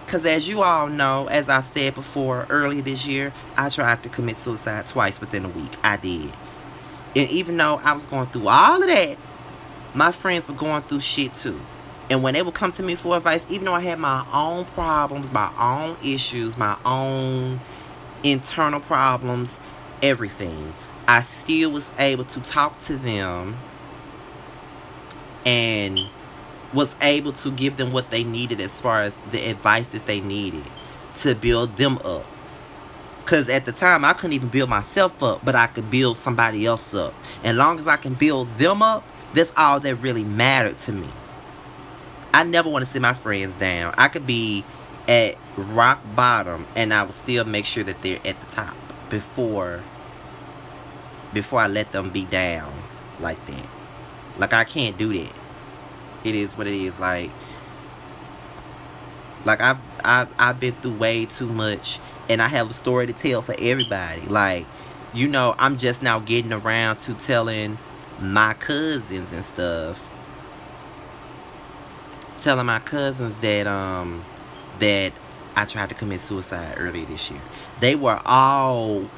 Because as you all know, as I've said before, earlier this year, I tried to commit suicide twice within a week. I did. And even though I was going through all of that, my friends were going through shit too. And when they would come to me for advice, even though I had my own problems, my own issues, my own internal problems, everything, I still was able to talk to them and was able to give them what they needed as far as the advice that they needed to build them up. Because at the time, I couldn't even build myself up, but I could build somebody else up. And as long as I can build them up, that's all that really mattered to me. I never want to see my friends down. I could be at rock bottom, and I would still make sure that they're at the top before I let them be down like that. Like, I can't do that. It is what it is. Like I've been through way too much, and I have a story to tell for everybody. Like, I'm just now getting around to telling my cousins and stuff, telling my cousins that I tried to commit suicide earlier this year. They were all,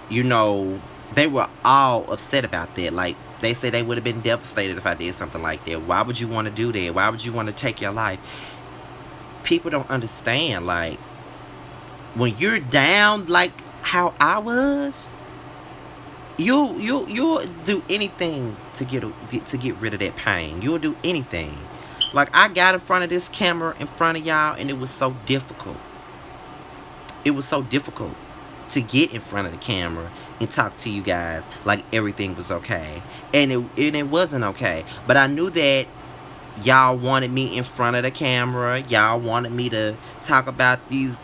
you know, they were all upset about that. Like, they said they would have been devastated if I did something like that. Why would you want to do that? Why would you want to take your life? People don't understand. Like, when you're down, like how I was, you'll do anything to get rid of that pain. You'll do anything. Like, I got in front of this camera in front of y'all, and it was so difficult. It was so difficult to get in front of the camera and talk to you guys like everything was okay. And it wasn't okay. But I knew that y'all wanted me in front of the camera. Y'all wanted me to talk about these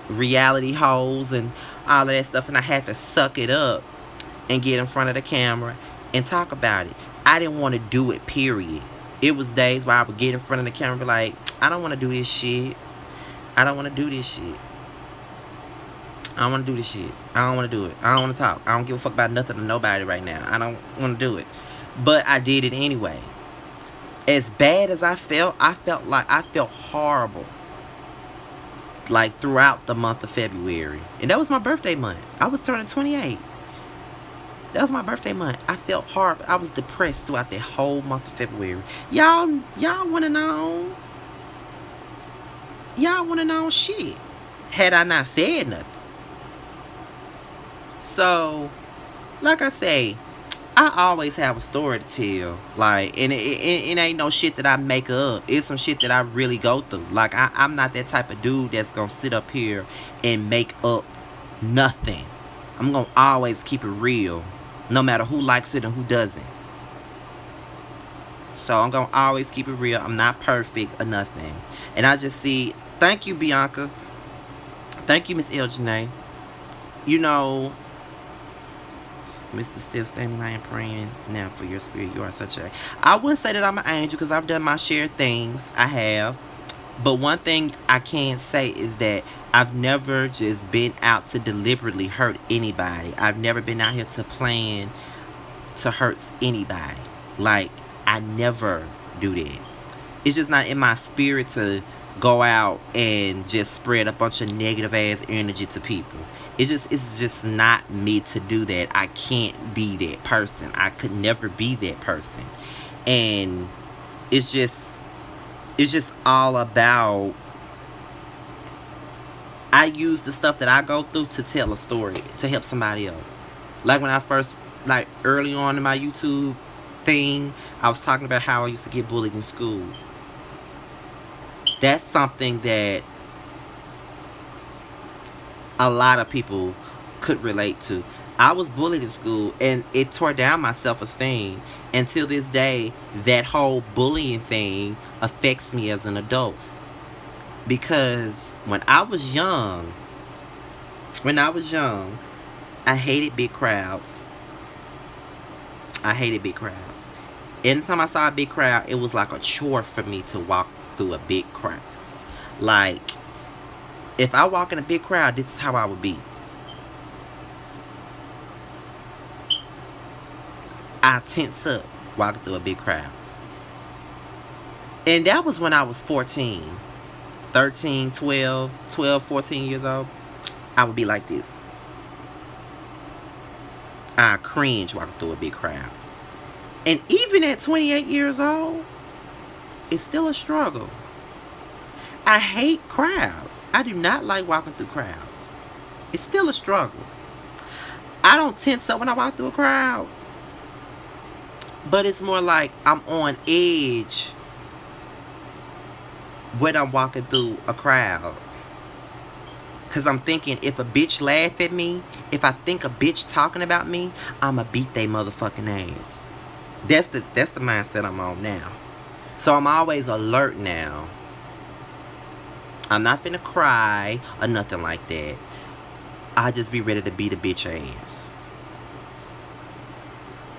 reality hoes and all of that stuff. And I had to suck it up and get in front of the camera and talk about it. I didn't want to do it, period. It was days where I would get in front of the camera and be like, I don't want to do this shit. I don't want to do this shit. I don't want to do this shit. I don't want to do it. I don't want to talk. I don't give a fuck about nothing or nobody right now. I don't want to do it. But I did it anyway. As bad as I felt horrible. Like, throughout the month of February. And that was my birthday month. I was turning 28. That was my birthday month. I felt horrible. I was depressed throughout the whole month of February. Y'all want to know? Y'all want to know shit. Had I not said nothing. So, like I say, I always have a story to tell. Like, and it ain't no shit that I make up. It's some shit that I really go through. Like, I'm not that type of dude that's gonna sit up here and make up nothing. I'm gonna always keep it real, no matter who likes it and who doesn't. So I'm gonna always keep it real. I'm not perfect or nothing. And I just see, thank you, Bianca. Thank you, Miss L. Janae. Mr. Still Standing, I am praying now for your spirit. You are such a... I wouldn't say that I'm an angel, because I've done my share of things. I have. But one thing I can say is that I've never just been out to deliberately hurt anybody. I've never been out here to plan to hurt anybody. Like, I never do that. It's just not in my spirit to go out and just spread a bunch of negative ass energy to people. It's just not me to do that. I can't be that person. I could never be that person. And it's just all about, I use the stuff that I go through to tell a story, to help somebody else. Like, when I first, like, early on in my YouTube thing, I was talking about how I used to get bullied in school. That's something that a lot of people could relate to. I was bullied in school, and it tore down my self-esteem. Until this day, that whole bullying thing affects me as an adult. Because when I was young, I hated big crowds. Anytime I saw a big crowd, it was like a chore for me to walk through a big crowd. Like, if I walk in a big crowd, this is how I would be. I tense up walking through a big crowd. And that was when I was 14, 13, 12, 14 years old. I would be like this. I cringe walking through a big crowd. And even at 28 years old, it's still a struggle. I hate crowds. I do not like walking through crowds. It's still a struggle. I don't tense up when I walk through a crowd. But it's more like I'm on edge when I'm walking through a crowd. Because I'm thinking, if a bitch laugh at me, if I think a bitch talking about me, I'ma beat they motherfucking ass. That's the mindset I'm on now. So I'm always alert now. I'm not finna cry or nothing like that. I just be ready to beat a bitch ass.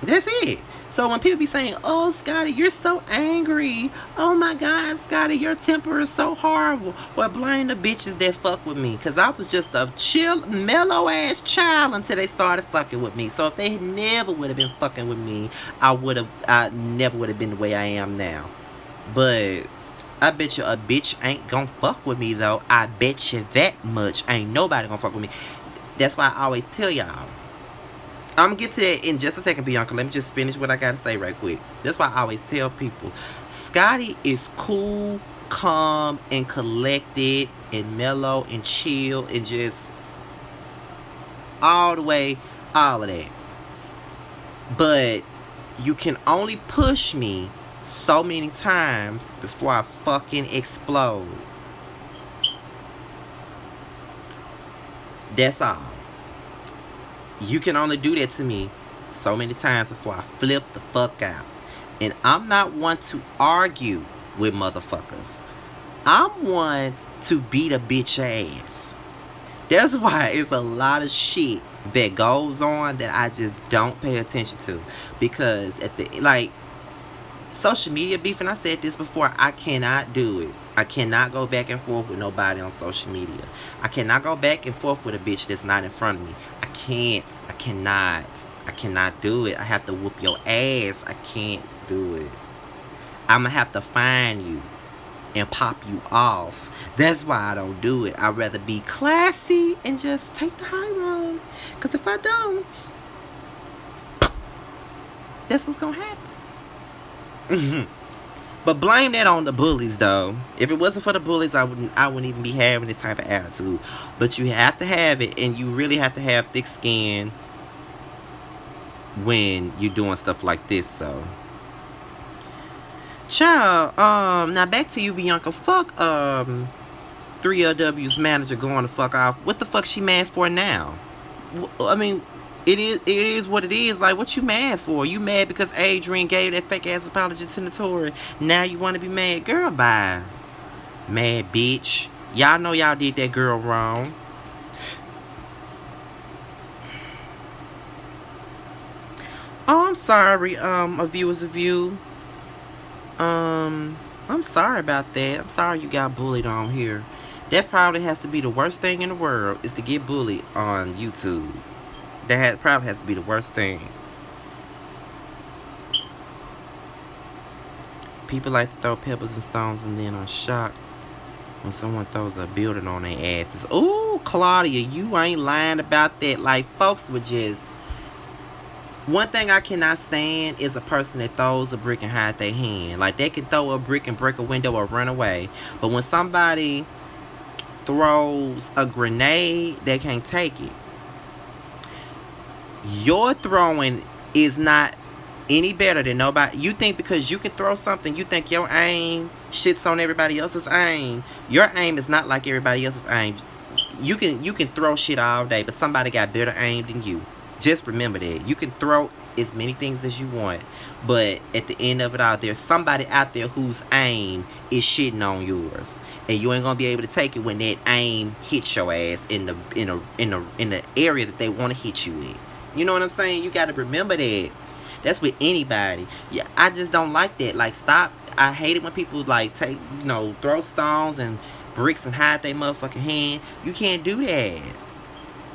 That's it. So when people be saying, "Oh, Scotty, you're so angry. Oh my God, Scotty, your temper is so horrible," well, blame the bitches that fuck with me, cause I was just a chill, mellow ass child until they started fucking with me. So if they never would have been fucking with me, I never would have been the way I am now. But I bet you a bitch ain't gonna fuck with me though. I bet you that much. Ain't nobody gonna fuck with me. That's why I always tell y'all. I'm gonna get to that in just a second, Bianca. Let me just finish what I gotta say right quick. That's why I always tell people, Scotty is cool, calm, and collected, and mellow, and chill, and just all the way, all of that. But you can only push me so many times before I fucking explode. That's all. You can only do that to me so many times before I flip the fuck out. And I'm not one to argue with motherfuckers. I'm one to beat a bitch ass. That's why it's a lot of shit that goes on that I just don't pay attention to. Because at the like social media beef, and I said this before, I cannot do it. I cannot go back and forth with nobody on social media. I cannot go back and forth with a bitch that's not in front of me. I can't. I cannot. I cannot do it. I have to whoop your ass. I can't do it. I'm gonna have to find you and pop you off. That's why I don't do it. I'd rather be classy and just take the high road. Because if I don't, that's what's gonna happen. But blame that on the bullies, though. If it wasn't for the bullies, I wouldn't even be having this type of attitude. But you have to have it, and you really have to have thick skin when you're doing stuff like this. So, child, now back to you, Bianca. Fuck, 3LW's manager going to fuck off. What the fuck she mad for now? I mean, it is what it is. Like, what you mad for? You mad because Adrian gave that fake ass apology to Notori? Now you want to be mad? Girl, bye. Mad bitch. Y'all know y'all did that girl wrong. Oh, I'm sorry, a viewer's a view. I'm sorry about that. I'm sorry you got bullied on here. That probably has to be the worst thing in the world, is to get bullied on YouTube. That probably has to be the worst thing. People like to throw pebbles and stones and then are shocked when someone throws a building on their asses. Ooh, Claudia, you ain't lying about that. Like, folks would just... One thing I cannot stand is a person that throws a brick and hide their hand. Like, they can throw a brick and break a window or run away. But when somebody throws a grenade, they can't take it. Your throwing is not any better than nobody. You think because you can throw something, you think your aim shits on everybody else's aim. Your aim is not like everybody else's aim. You can throw shit all day, but somebody got better aim than you. Just remember that. You can throw as many things as you want, but at the end of it all, there's somebody out there whose aim is shitting on yours, and you ain't gonna be able to take it when that aim hits your ass in the area that they want to hit you in. You know what I'm saying? You got to remember that. That's with anybody. Yeah, I just don't like that. Like, stop. I hate it when people like take, throw stones and bricks and hide their motherfucking hand. You can't do that,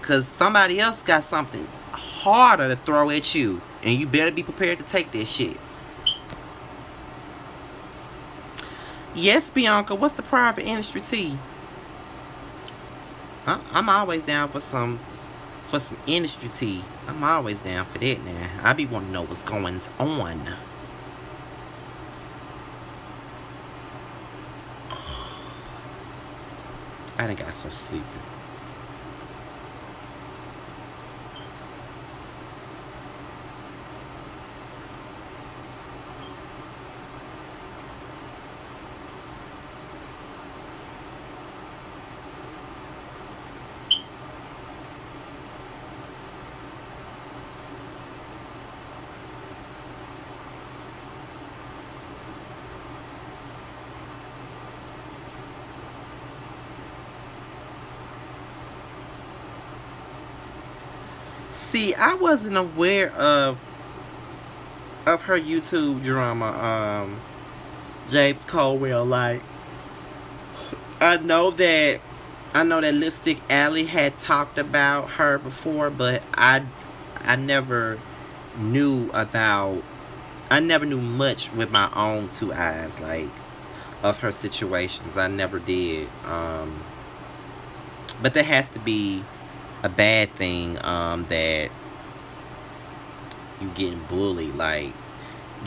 cause somebody else got something harder to throw at you, and you better be prepared to take that shit. Yes, Bianca. What's the private industry tea? I'm always down for some industry tea. I'm always down for that now. I be wanting to know what's going on. I done got so sleepy. See, I wasn't aware of of her YouTube drama, James Caldwell. Like, I know that Lipstick Alley had talked about her before, but I never knew about I never knew much with my own two eyes, like, of her situations. I never did. But there has to be a bad thing, that you getting bullied. Like,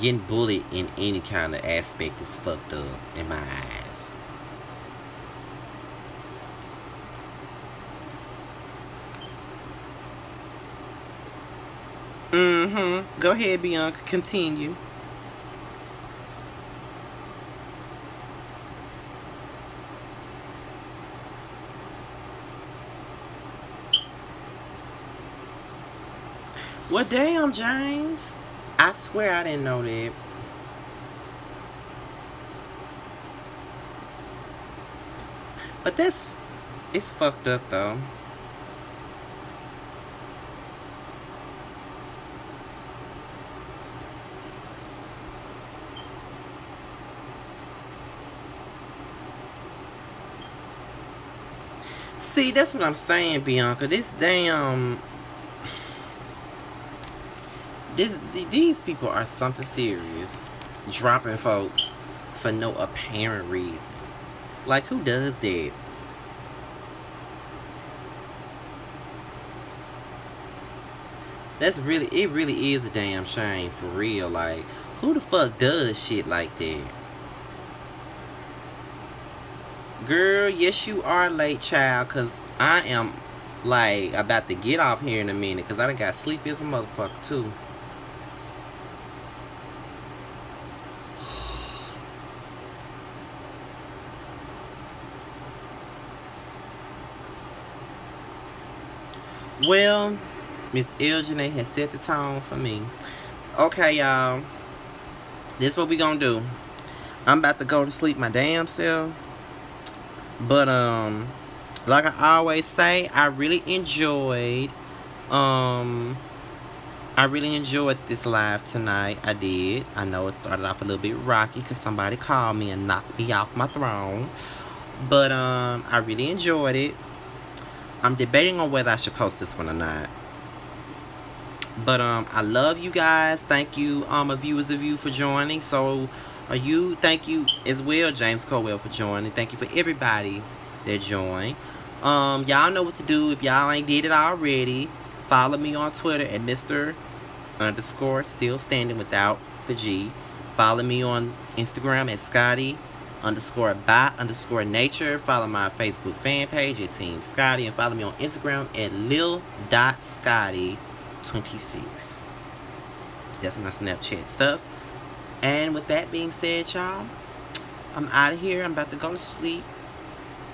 getting bullied in any kind of aspect is fucked up in my eyes. Go ahead, Bianca. Continue. Well, damn, James. I swear I didn't know that. But it's fucked up though. See, that's what I'm saying, Bianca. These people are something serious. Dropping folks for no apparent reason. Like, who does that? It really is a damn shame, for real. Like, who the fuck does shit like that? Girl, yes you are late, child, cause I am, like, about to get off here in a minute, cause I done got sleepy as a motherfucker too. Well, Miss Elgin has set the tone for me. Okay, y'all. This what we gonna do. I'm about to go to sleep my damn self. But like I always say, I really enjoyed this live tonight. I did. I know it started off a little bit rocky because somebody called me and knocked me off my throne. But I really enjoyed it. I'm debating on whether I should post this one or not. But I love you guys. Thank you, viewers of you, for joining. So thank you as well, James Caldwell, for joining. Thank you for everybody that joined. Y'all know what to do. If y'all ain't did it already, follow me on Twitter at Mr. _ still standing without the G. Follow me on Instagram at Scotty _ nature. Follow my Facebook fan page at Team Scotty, and follow me on Instagram at lil.scotty26. That's my Snapchat stuff. And with that being said, y'all, I'm out of here. I'm about to go to sleep.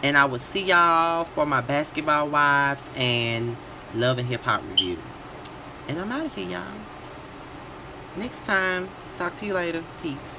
And I will see y'all for my Basketball Wives and Love and Hip Hop review. And I'm out of here, y'all. Next time. Talk to you later. Peace.